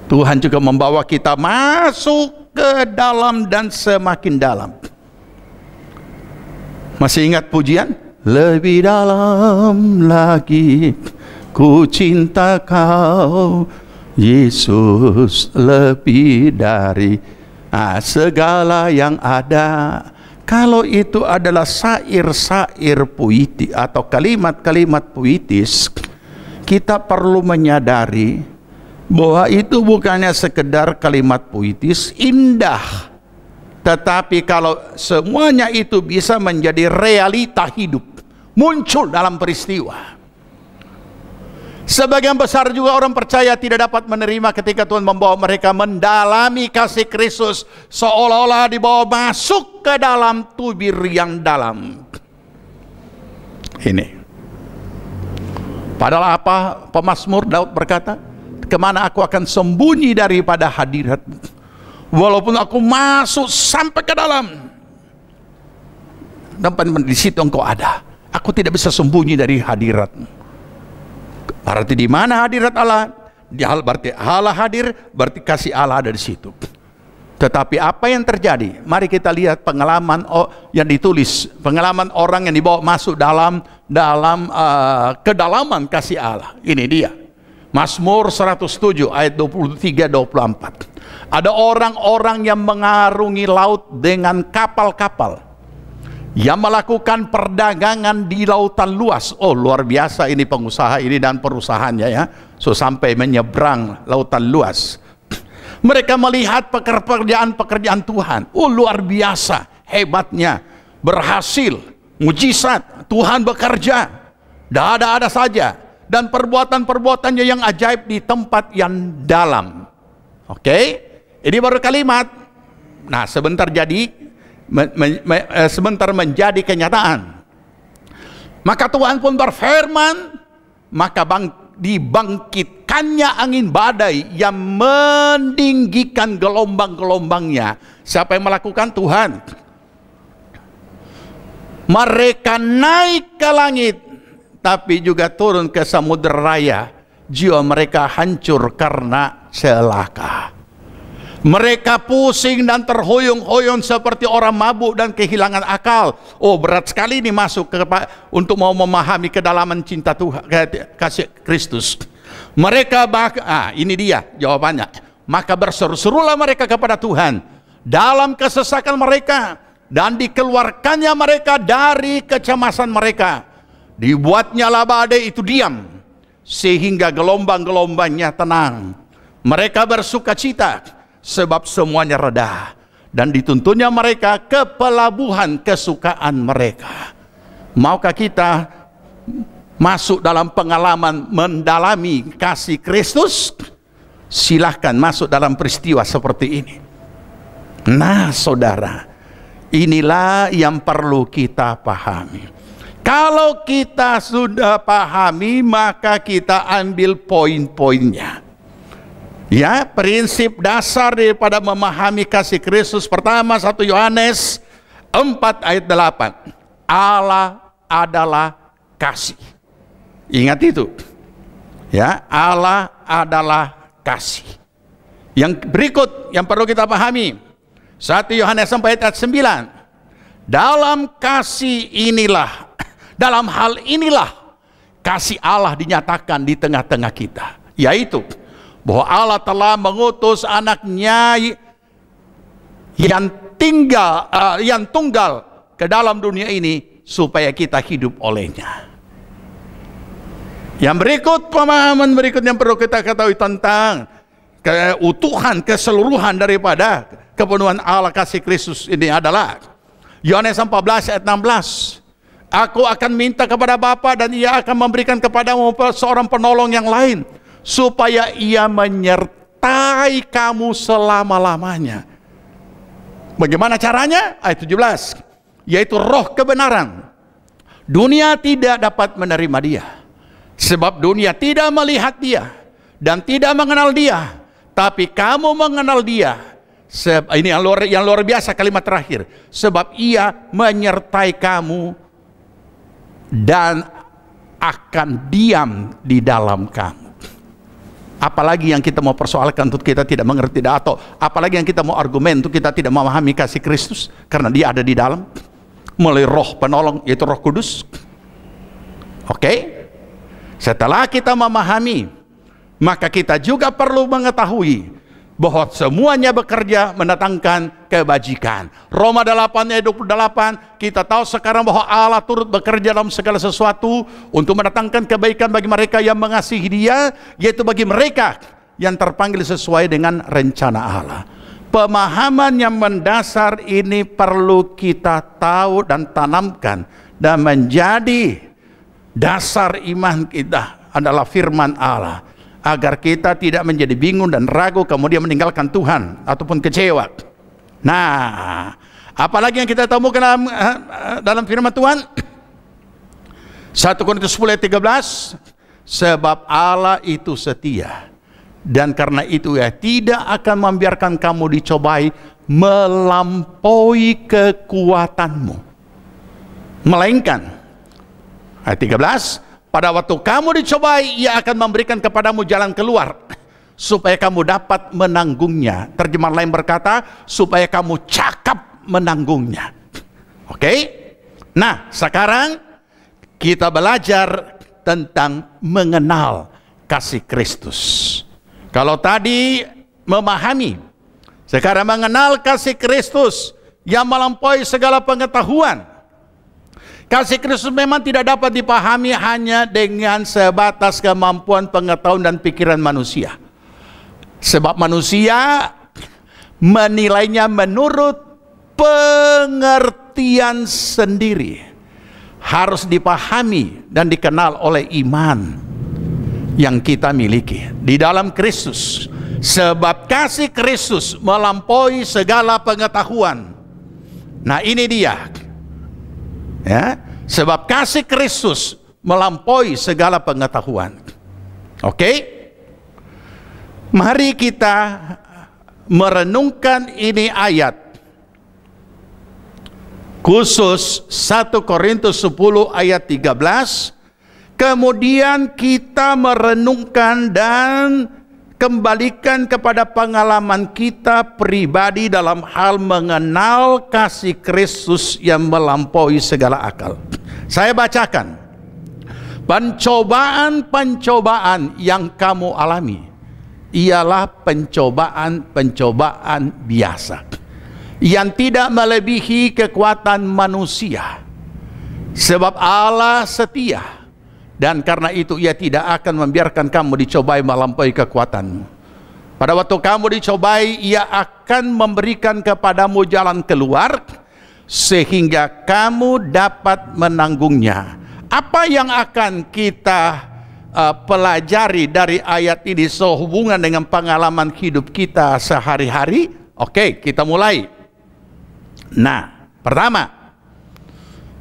Tuhan juga membawa kita masuk ke dalam dan semakin dalam. Masih ingat pujian? Lebih dalam lagi ku cinta kau, Yesus, lebih dari segala yang ada. Kalau itu adalah syair-syair puitis atau kalimat-kalimat puitis, kita perlu menyadari bahwa itu bukannya sekedar kalimat puitis indah, tetapi kalau semuanya itu bisa menjadi realita hidup, muncul dalam peristiwa. Sebagian besar juga orang percaya tidak dapat menerima ketika Tuhan membawa mereka mendalami kasih Kristus, seolah-olah dibawa masuk ke dalam tubir yang dalam. Ini. Padahal apa pemazmur Daud berkata, kemana aku akan sembunyi daripada hadirat-Mu? Walaupun aku masuk sampai ke dalam, dan di situ Engkau ada. Aku tidak bisa sembunyi dari hadirat-Mu. Berarti di mana hadirat Allah? Berarti Allah hadir, berarti kasih Allah ada di situ. Tetapi apa yang terjadi? Mari kita lihat pengalaman yang ditulis, pengalaman orang yang dibawa masuk dalam kedalaman kasih Allah. Ini dia. Mazmur 107 ayat 23-24. Ada orang-orang yang mengarungi laut dengan kapal-kapal, yang melakukan perdagangan di lautan luas. Oh, luar biasa ini pengusaha ini dan perusahaannya ya. So sampai menyeberang lautan luas. Mereka melihat pekerjaan-pekerjaan Tuhan. Oh, luar biasa, hebatnya, berhasil, mujizat, Tuhan bekerja. Ada saja. Dan perbuatan-perbuatannya yang ajaib di tempat yang dalam. Oke, ini baru kalimat. Nah, sebentar menjadi kenyataan. Maka Tuhan pun berfirman, maka dibangkitkannya angin badai yang meninggikan gelombang-gelombangnya. Siapa yang melakukan? Tuhan. Mereka naik ke langit, tapi juga turun ke samudera raya. Jiwa mereka hancur karena celaka. Mereka pusing dan terhoyong-hoyong seperti orang mabuk dan kehilangan akal. Oh, berat sekali ini masuk untuk mau memahami kedalaman cinta Tuhan, kasih Kristus. Mereka ini dia jawabannya. Maka berseru-serulah mereka kepada Tuhan dalam kesesakan mereka, dan dikeluarkannya mereka dari kecemasan mereka. Dibuatnyalah badai itu diam, sehingga gelombang-gelombangnya tenang. Mereka bersuka cita sebab semuanya reda, dan dituntunnya mereka ke pelabuhan kesukaan mereka. Maukah kita masuk dalam pengalaman mendalami kasih Kristus? Silahkan masuk dalam peristiwa seperti ini. Nah, saudara, inilah yang perlu kita pahami. Kalau kita sudah pahami, maka kita ambil poin-poinnya. Ya, prinsip dasar daripada memahami kasih Kristus. Pertama, 1 Yohanes 4 ayat 8. Allah adalah kasih. Ingat itu. Ya, Allah adalah kasih. Yang berikut yang perlu kita pahami. 1 Yohanes 4 ayat 9. Dalam kasih inilah, dalam hal inilah kasih Allah dinyatakan di tengah-tengah kita. Yaitu bahwa Allah telah mengutus anaknya yang tunggal ke dalam dunia ini supaya kita hidup olehnya. Yang berikut, pemahaman berikut yang perlu kita ketahui tentang keutuhan, keseluruhan daripada kepenuhan Allah kasih Kristus ini adalah Yohanes 14 ayat 16. Aku akan minta kepada Bapa dan Ia akan memberikan kepadamu seorang penolong yang lain, supaya Ia menyertai kamu selama-lamanya. Bagaimana caranya? Ayat 17, yaitu roh kebenaran. Dunia tidak dapat menerima Dia, sebab dunia tidak melihat Dia dan tidak mengenal Dia. Tapi kamu mengenal Dia. Ini yang luar biasa kalimat terakhir. Sebab Ia menyertai kamu dan akan diam di dalam kamu. Apalagi yang kita mau persoalkan untuk kita tidak mengerti, atau apalagi yang kita mau argumen untuk kita tidak memahami kasih Kristus, karena Dia ada di dalam melalui roh penolong, yaitu Roh Kudus. Oke? Setelah kita memahami, maka kita juga perlu mengetahui bahwa semuanya bekerja mendatangkan kebajikan. Roma 8 ayat 28, kita tahu sekarang bahwa Allah turut bekerja dalam segala sesuatu untuk mendatangkan kebaikan bagi mereka yang mengasihi Dia, yaitu bagi mereka yang terpanggil sesuai dengan rencana Allah. Pemahaman yang mendasar ini perlu kita tahu dan tanamkan, dan menjadi dasar iman kita adalah firman Allah, agar kita tidak menjadi bingung dan ragu kemudian meninggalkan Tuhan ataupun kecewa. Nah, apalagi yang kita temukan dalam firman Tuhan? 1 Korintus 10 ayat 13, sebab Allah itu setia, dan karena itu ya tidak akan membiarkan kamu dicobai melampaui kekuatanmu, melainkan ayat 13, pada waktu kamu dicobai, Ia akan memberikan kepadamu jalan keluar supaya kamu dapat menanggungnya. Terjemahan lain berkata, supaya kamu cakap menanggungnya. Oke? Nah, sekarang kita belajar tentang mengenal kasih Kristus. Kalau tadi memahami, sekarang mengenal kasih Kristus yang melampaui segala pengetahuan. Kasih Kristus memang tidak dapat dipahami hanya dengan sebatas kemampuan pengetahuan dan pikiran manusia. Sebab manusia menilainya menurut pengertian sendiri. Harus dipahami dan dikenal oleh iman yang kita miliki di dalam Kristus. Sebab kasih Kristus melampaui segala pengetahuan. Nah, ini dia. Ya, sebab kasih Kristus melampaui segala pengetahuan. Oke? Mari kita merenungkan ini ayat. Khusus 1 Korintus 10 ayat 13. Kemudian kita merenungkan dan kembalikan kepada pengalaman kita pribadi dalam hal mengenal kasih Kristus yang melampaui segala akal. Saya bacakan. Pencobaan-pencobaan yang kamu alami ialah pencobaan-pencobaan biasa, yang tidak melebihi kekuatan manusia. Sebab Allah setia, dan karena itu Ia tidak akan membiarkan kamu dicobai melampaui kekuatanmu. Pada waktu kamu dicobai, Ia akan memberikan kepadamu jalan keluar sehingga kamu dapat menanggungnya. Apa yang akan kita pelajari dari ayat ini sehubungan dengan pengalaman hidup kita sehari-hari? Oke, kita mulai. Nah, pertama,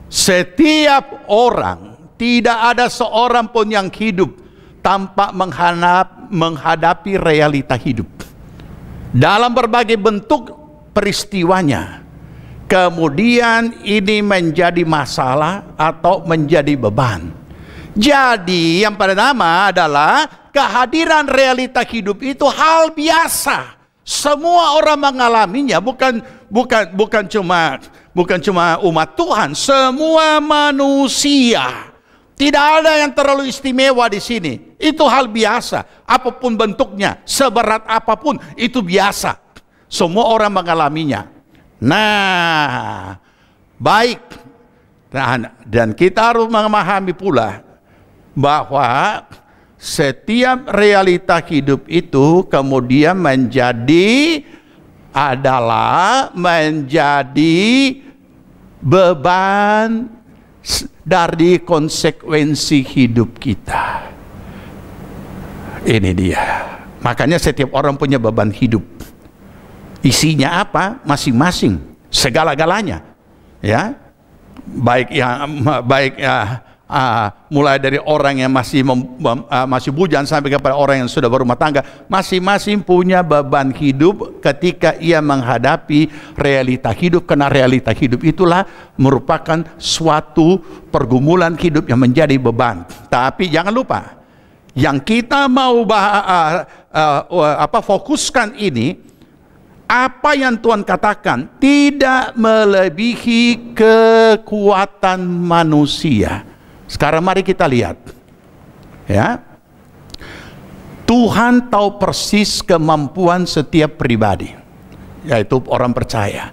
setiap orang, tidak ada seorang pun yang hidup tanpa menghadapi realita hidup dalam berbagai bentuk peristiwanya. Kemudian ini menjadi masalah atau menjadi beban. Jadi yang pertama adalah kehadiran realita hidup itu hal biasa. Semua orang mengalaminya, bukan cuma umat Tuhan, semua manusia. Tidak ada yang terlalu istimewa di sini. Itu hal biasa. Apapun bentuknya, seberat apapun, itu biasa. Semua orang mengalaminya. Nah, baik. Dan kita harus memahami pula bahwa setiap realita hidup itu kemudian menjadi beban dari konsekuensi hidup kita. Ini dia. Makanya setiap orang punya beban hidup. Isinya apa? Masing-masing, segala-galanya. Ya. Mulai dari orang yang masih bujang sampai kepada orang yang sudah berumah tangga, masing-masing punya beban hidup ketika ia menghadapi realita hidup, karena realita hidup itulah merupakan suatu pergumulan hidup yang menjadi beban. Tapi jangan lupa, yang kita mau fokuskan ini, apa yang Tuhan katakan tidak melebihi kekuatan manusia. Sekarang mari kita lihat, ya. Tuhan tahu persis kemampuan setiap pribadi, yaitu orang percaya.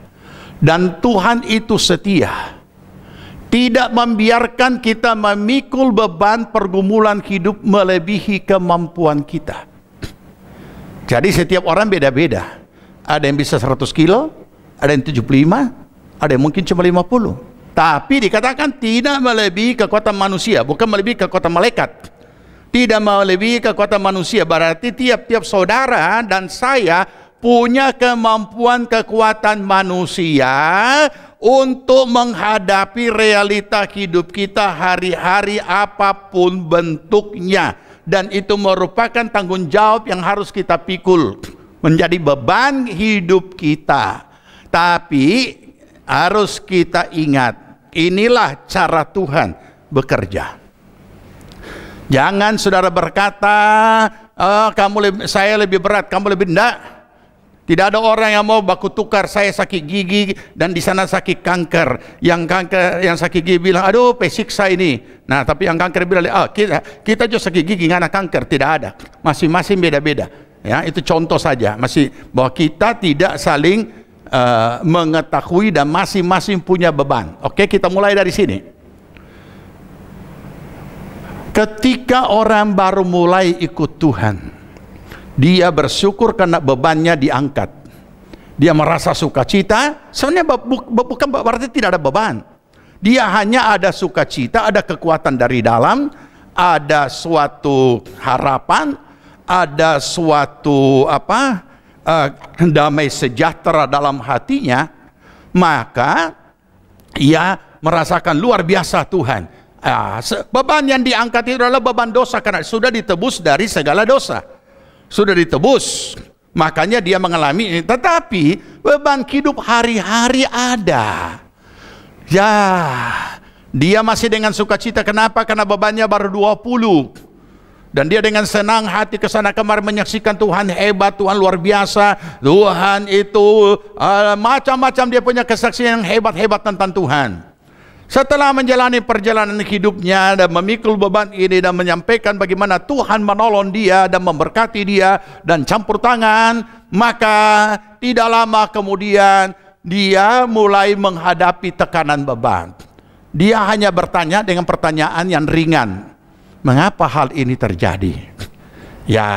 Dan Tuhan itu setia, tidak membiarkan kita memikul beban pergumulan hidup melebihi kemampuan kita. Jadi setiap orang beda-beda. Ada yang bisa 100 kilo, ada yang 75, ada yang mungkin cuma 50. Tapi dikatakan tidak melebihi kekuatan manusia, bukan melebihi kekuatan malaikat. Tidak melebihi kekuatan manusia, berarti tiap-tiap saudara dan saya punya kemampuan kekuatan manusia untuk menghadapi realita hidup kita hari-hari apapun bentuknya. Dan itu merupakan tanggung jawab yang harus kita pikul, menjadi beban hidup kita. Tapi harus kita ingat, inilah cara Tuhan bekerja. Jangan saudara berkata, saya lebih berat, kamu lebih enggak. Tidak ada orang yang mau baku tukar, saya sakit gigi dan di sana sakit kanker. Yang sakit gigi bilang, aduh pesiksa ini. Nah, tapi yang kanker bilang, kita juga sakit gigi, nggak ada kanker. Tidak ada. Masing-masing beda-beda. Ya, itu contoh saja. Masih bahwa kita tidak saling mengetahui dan masing-masing punya beban. Oke, kita mulai dari sini. Ketika orang baru mulai ikut Tuhan, dia bersyukur karena bebannya diangkat. Dia merasa sukacita. Sebenarnya bukan berarti tidak ada beban. Dia hanya ada sukacita, ada kekuatan dari dalam, ada suatu harapan, ada suatu damai sejahtera dalam hatinya. Maka ia merasakan luar biasa Tuhan. Beban yang diangkat itu adalah beban dosa karena sudah ditebus dari segala dosa. Sudah ditebus. Makanya dia mengalami ini. Tetapi beban hidup hari-hari ada. Ya, dia masih dengan sukacita. Kenapa? Karena bebannya baru 20. Dan dia dengan senang hati kesana kemari menyaksikan Tuhan hebat, Tuhan luar biasa. Tuhan itu macam-macam dia punya kesaksian yang hebat-hebat tentang Tuhan. Setelah menjalani perjalanan hidupnya dan memikul beban ini dan menyampaikan bagaimana Tuhan menolong dia dan memberkati dia dan campur tangan, maka tidak lama kemudian dia mulai menghadapi tekanan beban. Dia hanya bertanya dengan pertanyaan yang ringan. Mengapa hal ini terjadi? Ya,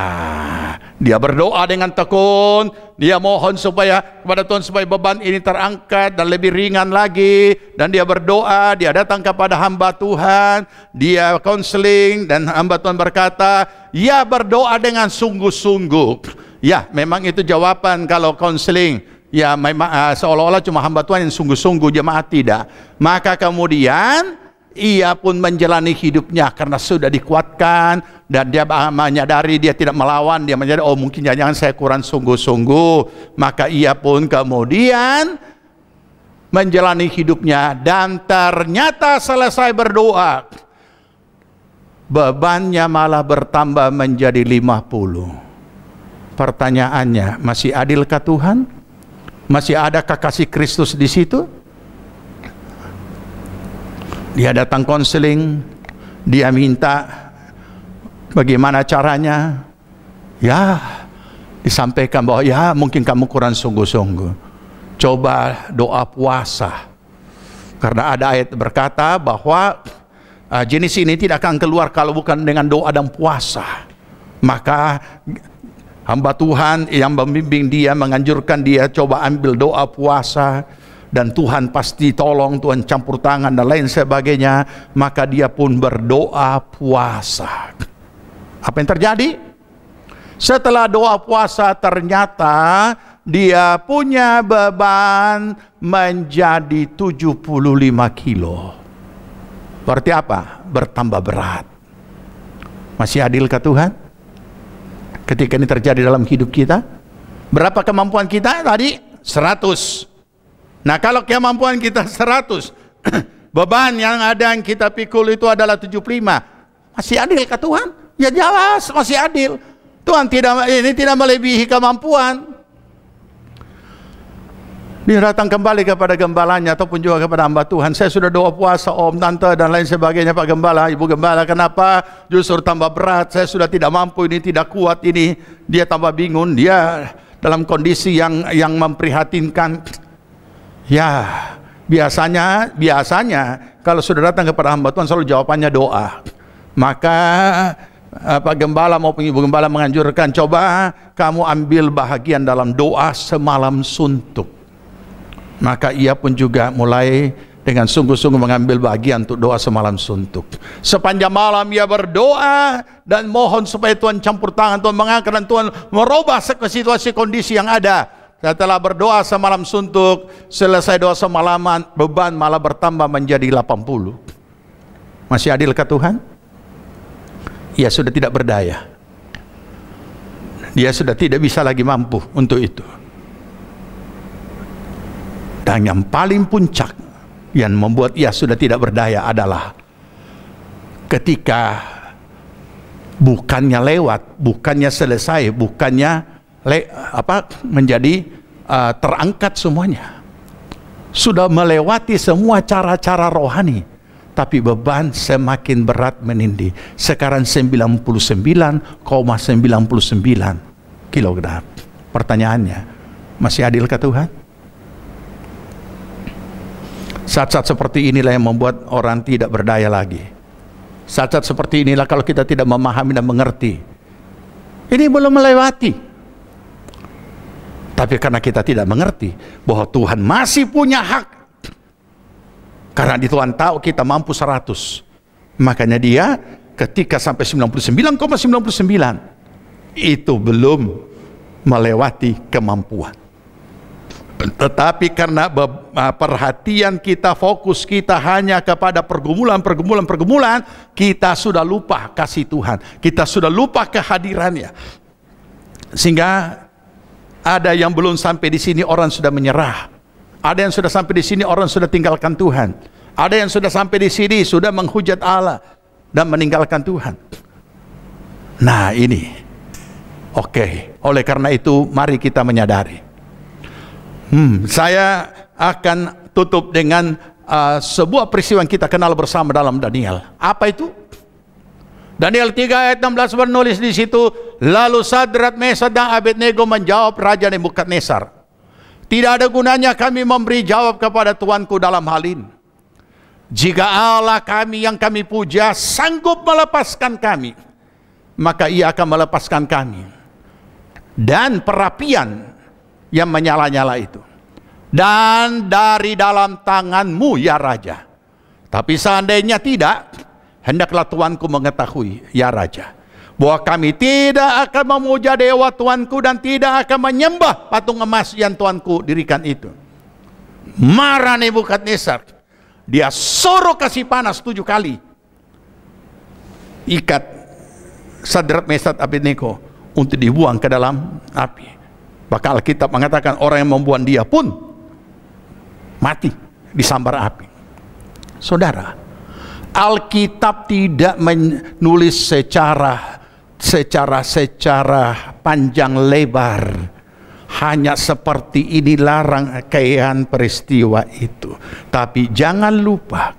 dia berdoa dengan tekun, dia mohon kepada Tuhan supaya beban ini terangkat dan lebih ringan lagi. Dan dia berdoa, dia datang kepada hamba Tuhan, dia konseling, dan hamba Tuhan berkata, ya berdoa dengan sungguh-sungguh. Ya, memang itu jawaban kalau konseling. Ya, memang seolah-olah cuma hamba Tuhan yang sungguh-sungguh, jemaat tidak. Maka kemudian ia pun menjalani hidupnya karena sudah dikuatkan dan dia menyadari dia tidak melawan. Dia menyadari, oh mungkin jangan saya kurang sungguh-sungguh. Maka ia pun kemudian menjalani hidupnya dan ternyata selesai berdoa, bebannya malah bertambah menjadi 50. Pertanyaannya, masih adilkah Tuhan? Masih adakah kasih Kristus di situ? Dia datang konseling, dia minta bagaimana caranya. Ya, disampaikan bahwa ya mungkin kamu kurang sungguh-sungguh. Coba doa puasa. Karena ada ayat berkata bahwa jenis ini tidak akan keluar kalau bukan dengan doa dan puasa. Maka hamba Tuhan yang membimbing dia, menganjurkan dia coba ambil doa puasa. Dan Tuhan pasti tolong, Tuhan campur tangan dan lain sebagainya. Maka dia pun berdoa puasa. Apa yang terjadi? Setelah doa puasa ternyata dia punya beban menjadi 75 kilo. Berarti apa? Bertambah berat. Masih adilkah Tuhan? Ketika ini terjadi dalam hidup kita, berapa kemampuan kita tadi? 100. Nah, kalau kemampuan kita 100, beban yang ada yang kita pikul itu adalah 75. Masih adilkah Tuhan? Ya jelas masih adil. Tuhan tidak melebihi kemampuan. Dia datang kembali kepada gembalanya ataupun juga kepada hamba Tuhan. Saya sudah doa puasa, om, tante, dan lain sebagainya, Pak Gembala, Ibu Gembala. Kenapa justru tambah berat? Saya sudah tidak mampu, ini tidak kuat ini. Dia tambah bingung. Dia dalam kondisi yang memprihatinkan. Ya, biasanya kalau sudah datang kepada hamba Tuhan selalu jawabannya doa. Maka Pak Gembala maupun Ibu Gembala menganjurkan, coba kamu ambil bahagian dalam doa semalam suntuk. Maka ia pun juga mulai dengan sungguh-sungguh mengambil bagian untuk doa semalam suntuk. Sepanjang malam ia berdoa dan mohon supaya Tuhan campur tangan, Tuhan mengangkat, dan Tuhan merubah situasi kondisi yang ada. Setelah berdoa semalam suntuk, selesai doa semalaman, beban malah bertambah menjadi 80. Masih adilkah Tuhan? Ia sudah tidak berdaya. Dia sudah tidak bisa lagi mampu untuk itu. Dan yang paling puncak yang membuat ia sudah tidak berdaya adalah ketika bukannya lewat, bukannya selesai, bukannya menjadi terangkat semuanya. Sudah melewati semua cara-cara rohani, tapi beban semakin berat menindih. Sekarang 99,99 kilogram. Pertanyaannya, masih adilkah Tuhan? Saat-saat seperti inilah yang membuat orang tidak berdaya lagi. Saat-saat seperti inilah kalau kita tidak memahami dan mengerti. Ini belum melewati. Tapi karena kita tidak mengerti bahwa Tuhan masih punya hak. Karena di Tuhan tahu kita mampu 100. Makanya dia ketika sampai 99,99 itu belum melewati kemampuan. Tetapi karena perhatian kita, fokus kita hanya kepada pergumulan, kita sudah lupa kasih Tuhan, kita sudah lupa kehadirannya. Sehingga ada yang belum sampai di sini orang sudah menyerah, ada yang sudah sampai di sini orang sudah tinggalkan Tuhan, ada yang sudah sampai di sini sudah menghujat Allah dan meninggalkan Tuhan. Nah ini, oke. Oleh karena itu mari kita menyadari. Saya akan tutup dengan sebuah peristiwa yang kita kenal bersama dalam Daniel. Apa itu? Daniel 3 ayat 16 menulis di situ, lalu Sadrak, Mesak dan Abednego menjawab Raja Nebukadnezar, tidak ada gunanya kami memberi jawab kepada Tuanku dalam hal ini. Jika Allah kami yang kami puja sanggup melepaskan kami, maka ia akan melepaskan kami dan perapian yang menyala-nyala itu, dan dari dalam tanganmu ya Raja. Tapi seandainya tidak, hendaklah Tuanku mengetahui ya Raja, bahwa kami tidak akan memuja dewa Tuanku dan tidak akan menyembah patung emas yang Tuanku dirikan itu. Marah Nebukadnezar, dia suruh kasih panas 7 kali, ikat Sadrak, Mesak, Abednego untuk dibuang ke dalam api. Bahkan Alkitab mengatakan orang yang membuang dia pun mati disambar api. Saudara, Alkitab tidak menulis secara panjang lebar. Hanya seperti inilah rangkaian peristiwa itu. Tapi jangan lupa,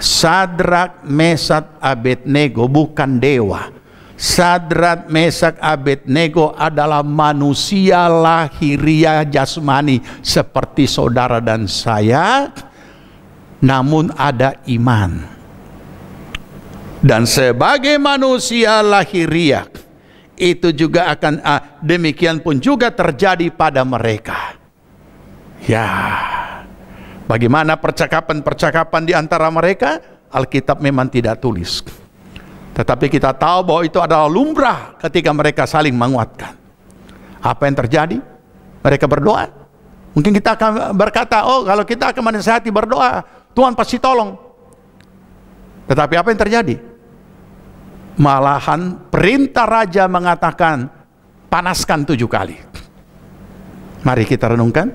Sadrak, Mesak, Abednego bukan dewa. Sadrak, Mesak, Abednego adalah manusia lahiriah jasmani seperti saudara dan saya, namun ada iman. Dan sebagai manusia lahiriah itu juga akan demikian pun juga terjadi pada mereka. Ya, bagaimana percakapan di antara mereka? Alkitab memang tidak tulis. Tetapi kita tahu bahwa itu adalah lumrah ketika mereka saling menguatkan. Apa yang terjadi? Mereka berdoa. Mungkin kita akan berkata, oh kalau kita akan menasihati berdoa, Tuhan pasti tolong. Tetapi apa yang terjadi? Malahan perintah raja mengatakan, panaskan 7 kali. Mari kita renungkan.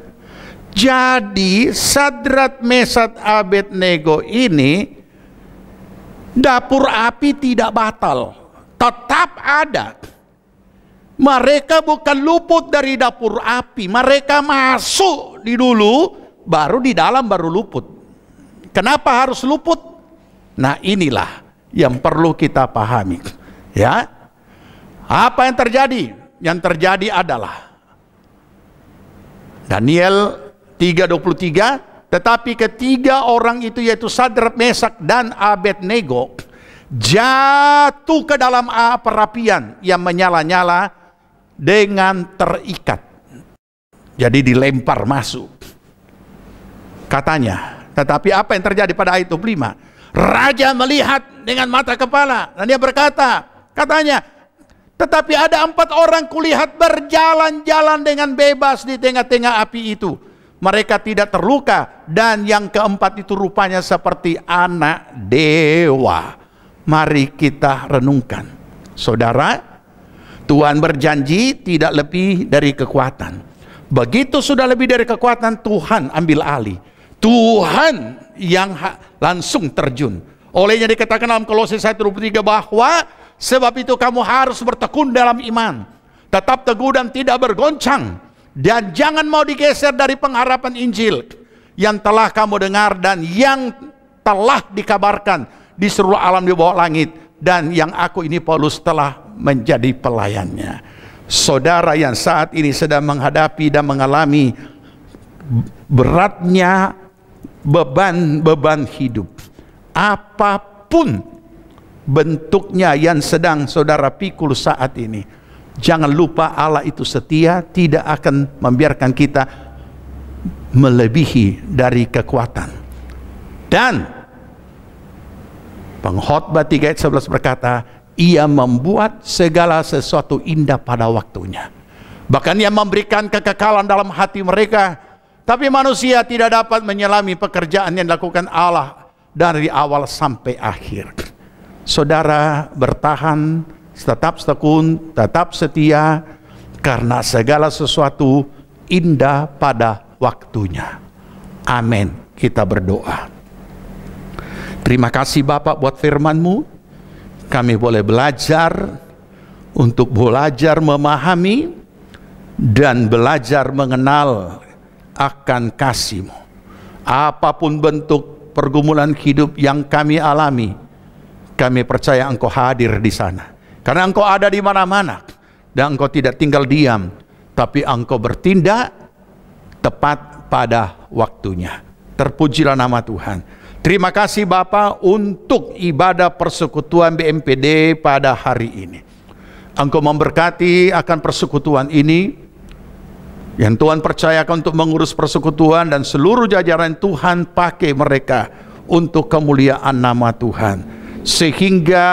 Jadi Sadrak, Mesak, Abednego ini, dapur api tidak batal, tetap ada. Mereka bukan luput dari dapur api. Mereka masuk di dulu, baru di dalam baru luput. Kenapa harus luput? Nah, inilah yang perlu kita pahami. Ya, apa yang terjadi? Yang terjadi adalah Daniel 3:23, tetapi ketiga orang itu, yaitu Sadrak, Mesak, dan Abednego, jatuh ke dalam perapian yang menyala-nyala dengan terikat. Jadi dilempar masuk. Katanya, tetapi apa yang terjadi pada ayat 25? Raja melihat dengan mata kepala, dan dia berkata, katanya, tetapi ada 4 orang kulihat berjalan-jalan dengan bebas di tengah-tengah api itu. Mereka tidak terluka, dan yang keempat itu rupanya seperti anak dewa. Mari kita renungkan. Saudara, Tuhan berjanji tidak lebih dari kekuatan. Begitu sudah lebih dari kekuatan, Tuhan ambil alih. Tuhan yang langsung terjun. Olehnya dikatakan dalam Kolose 1:23 bahwa sebab itu kamu harus bertekun dalam iman, tetap teguh dan tidak bergoncang, dan jangan mau digeser dari pengharapan Injil yang telah kamu dengar dan yang telah dikabarkan di seluruh alam di bawah langit, dan yang aku ini Paulus telah menjadi pelayannya. Saudara yang saat ini sedang menghadapi dan mengalami beratnya beban hidup, apapun bentuknya yang sedang saudara pikul saat ini, jangan lupa Allah itu setia, tidak akan membiarkan kita melebihi dari kekuatan. Dan Pengkhotbah 3 ayat 11 berkata, Ia membuat segala sesuatu indah pada waktunya. Bahkan Ia memberikan kekekalan dalam hati mereka. Tapi manusia tidak dapat menyelami pekerjaan yang dilakukan Allah dari awal sampai akhir. Saudara bertahan, tetap tekun, tetap setia, karena segala sesuatu indah pada waktunya. Amin. Kita berdoa. Terima kasih Bapak buat firman-Mu. Kami boleh belajar untuk belajar memahami dan belajar mengenal akan kasih-Mu. Apapun bentuk pergumulan hidup yang kami alami, kami percaya Engkau hadir di sana. Karena Engkau ada di mana-mana dan Engkau tidak tinggal diam, tapi Engkau bertindak tepat pada waktunya. Terpujilah nama Tuhan. Terima kasih Bapa untuk ibadah persekutuan BMPD pada hari ini. Engkau memberkati akan persekutuan ini, yang Tuhan percayakan untuk mengurus persekutuan, dan seluruh jajaran Tuhan pakai mereka untuk kemuliaan nama Tuhan. Sehingga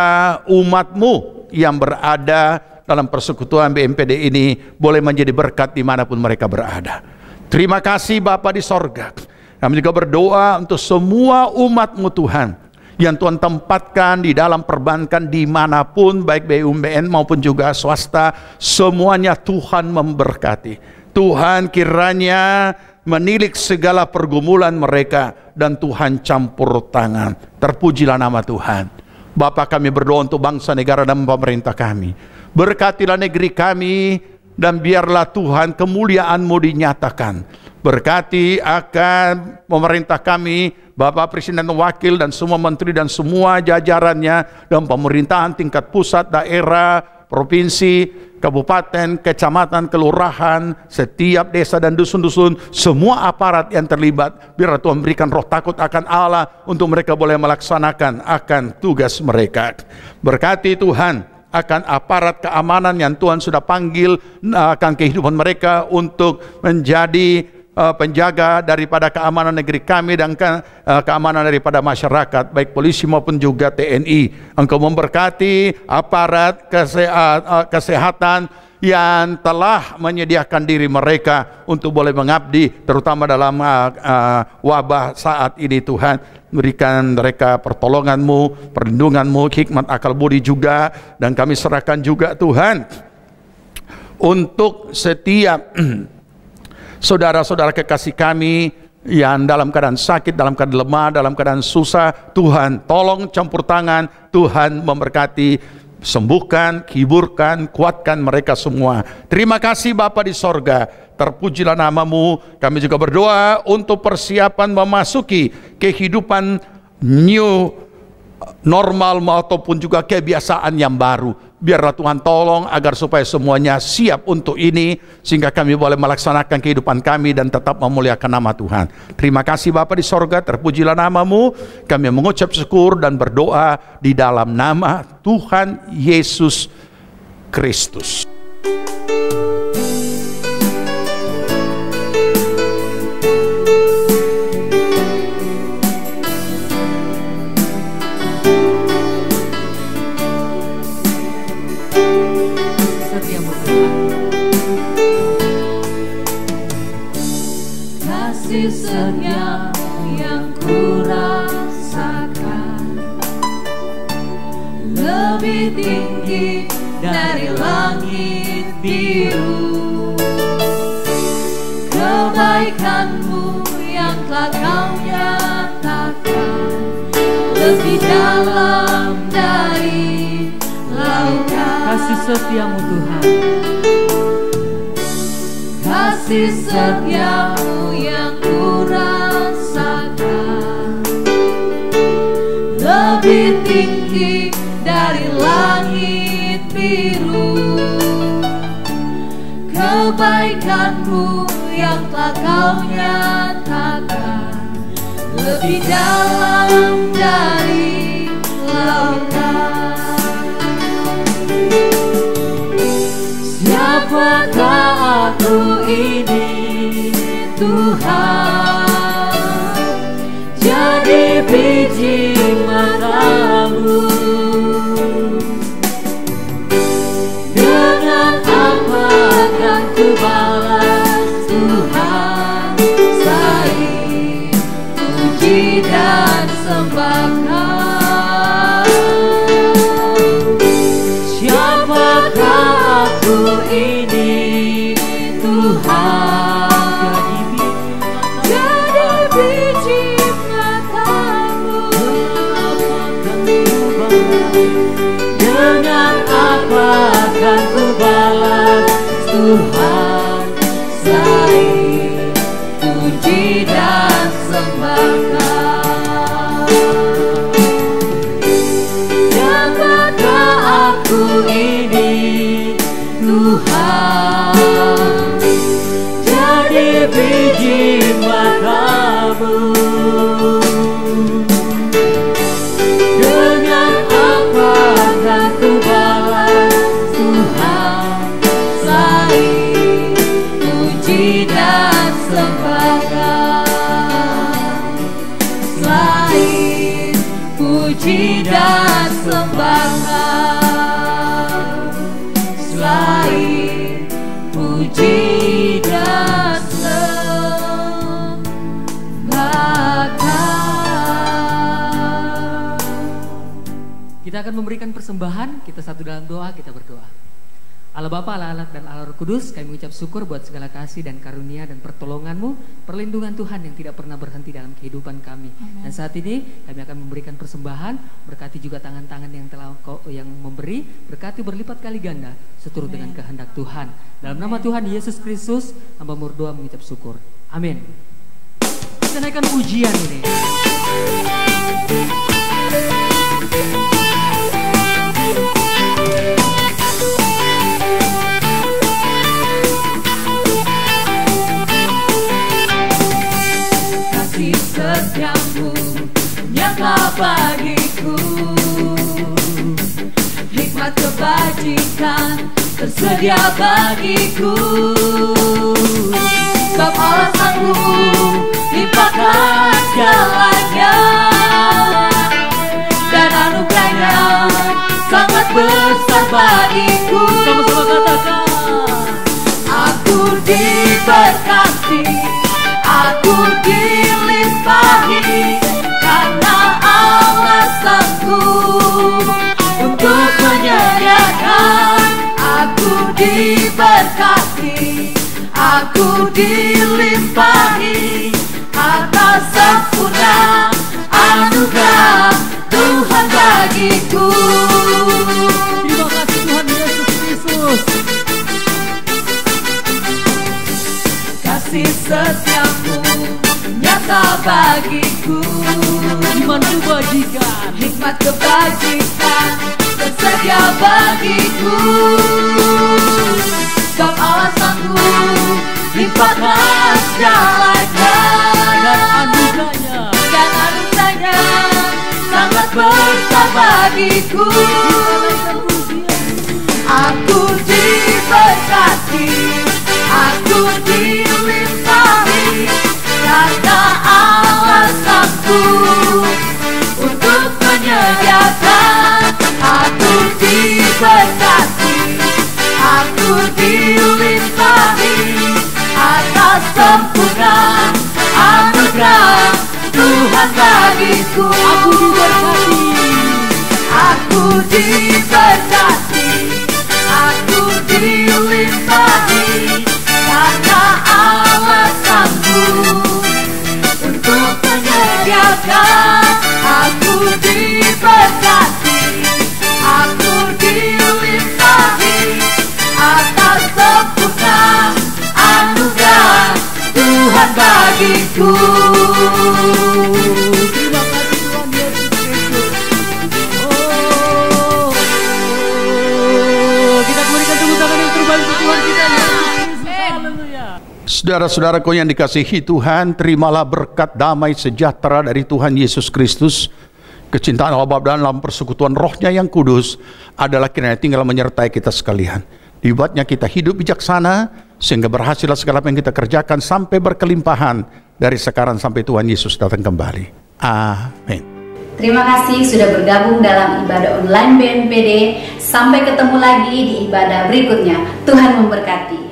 umat-Mu yang berada dalam persekutuan BMPD ini boleh menjadi berkat dimanapun mereka berada. Terima kasih Bapa di sorga. Kami juga berdoa untuk semua umat-Mu Tuhan, yang Tuhan tempatkan di dalam perbankan dimanapun, baik BUMN maupun juga swasta, semuanya Tuhan memberkati. Tuhan kiranya menilik segala pergumulan mereka, dan Tuhan campur tangan. Terpujilah nama Tuhan. Bapa, kami berdoa untuk bangsa, negara, dan pemerintah kami. Berkatilah negeri kami, dan biarlah Tuhan kemuliaan-Mu dinyatakan. Berkati akan pemerintah kami, Bapak Presiden dan Wakil, dan semua menteri dan semua jajarannya, dan pemerintahan tingkat pusat, daerah, provinsi, kabupaten, kecamatan, kelurahan, setiap desa dan dusun-dusun, semua aparat yang terlibat, biar Tuhan berikan roh takut akan Allah untuk mereka boleh melaksanakan akan tugas mereka. Berkati Tuhan akan aparat keamanan yang Tuhan sudah panggil akan kehidupan mereka untuk menjadi penjaga daripada keamanan negeri kami dan keamanan daripada masyarakat, baik polisi maupun juga TNI. Engkau memberkati aparat kesehatan yang telah menyediakan diri mereka untuk boleh mengabdi, terutama dalam wabah saat ini. Tuhan, berikan mereka pertolongan-Mu, perlindungan-Mu, hikmat akal budi juga, dan kami serahkan juga Tuhan untuk setiap saudara-saudara kekasih kami yang dalam keadaan sakit, dalam keadaan lemah, dalam keadaan susah. Tuhan tolong campur tangan, Tuhan memberkati sembuhkan, hiburkan, kuatkan mereka semua. Terima kasih Bapa di sorga, terpujilah namamu. Kami juga berdoa untuk persiapan memasuki kehidupan new normal ataupun juga kebiasaan yang baru. Biarlah Tuhan tolong agar supaya semuanya siap untuk ini, sehingga kami boleh melaksanakan kehidupan kami dan tetap memuliakan nama Tuhan. Terima kasih Bapa di sorga, terpujilah namamu. Kami mengucap syukur dan berdoa di dalam nama Tuhan Yesus Kristus. Kasih setia yang ku rasakan lebih tinggi dari langit biru. Kebaikanmu yang telah kau nyatakan lebih dalam dari lautan. Kasih setiamu Tuhan, kasih setiamu yang ku rasakan lebih tinggi dari langit biru. Kebaikanmu yang telah kau nyatakan lebih dalam dari lautan. Siapakah aku ini Tuhan, jadi biji matamu. Dengan apa akan ku balas Tuhan selain puji dan sembah Kau? Siapakah aku ini Tuhan, jadi biji matamu. Dengan apa akan ku balas Tuhan selain puji dan sembah Kau? Siapakah aku ini Tuhan, jadi biji matamu. Dengan apa akan ku balas Tuhan selain puji dan sembah Kau? Selain puji dan sembah Kau, selain puji dan sembah Kau. kita akan memberikan persembahan. Kita satu dalam doa, kita berdoa. Allah Bapa, Allah Anak, dan Allah Roh Kudus, kami mengucap syukur buat segala kasih dan karunia dan pertolongan-Mu, perlindungan Tuhan yang tidak pernah berhenti dalam kehidupan kami. Amen. Dan saat ini kami akan memberikan persembahan, berkati juga tangan-tangan yang telah yang memberi, berkati berlipat kali ganda seturut Amen. dengan kehendak Tuhan. Dalam nama Tuhan Yesus Kristus, hamba berdoa mengucap syukur. Amin. Kita naikkan pujian ini. Kasih setiamu nyata bagiku, hikmat kebajikan tersedia bagiku. Sebab Allah sanggup limpahkan segalanya, dan anugerahnya sangat besar bagiku. Sama-sama katakan, aku diberkati, aku dilimpahi, karena Allah sanggup untuk menyediakan. Aku diberkati, aku dilimpahi, karena sempurna anugerah Tuhan bagiku. di Kasih setiamu nyata bagiku, Iman kebajikan, hikmat kebajikan tersedia bagiku. Sebab alasanku limpahkan segalanya, dan anugerahnya sangat besar bagiku. Aku diberkati, aku dilimpahi, karena alasanku untuk menyediakan. Aku diberkati, aku dilimpahi, atas sempurna anugerah Tuhan bagiku. Aku diberkati, aku dilimpahi, karena alasanku untuk menyediakan. Aku diberkati, aku dilimpahi, atas sempurna anugerah Tuhan bagiku. Terima kasih Tuhan Yesus Kristus. Kita berikan tepuk tangan yang terbaik untuk Tuhan kita Yesus Kristus. Haleluya. Saudara-saudaraku yang dikasihi Tuhan, terimalah berkat damai sejahtera dari Tuhan Yesus Kristus. Kecintaan Allah Bapa dan dalam persekutuan Roh-Nya yang kudus adalah kiranya tinggal menyertai kita sekalian. Dibuatnya kita hidup bijaksana, sehingga berhasillah segala apa yang kita kerjakan sampai berkelimpahan dari sekarang sampai Tuhan Yesus datang kembali. Amin. Terima kasih sudah bergabung dalam ibadah online BMPD. Sampai ketemu lagi di ibadah berikutnya. Tuhan memberkati.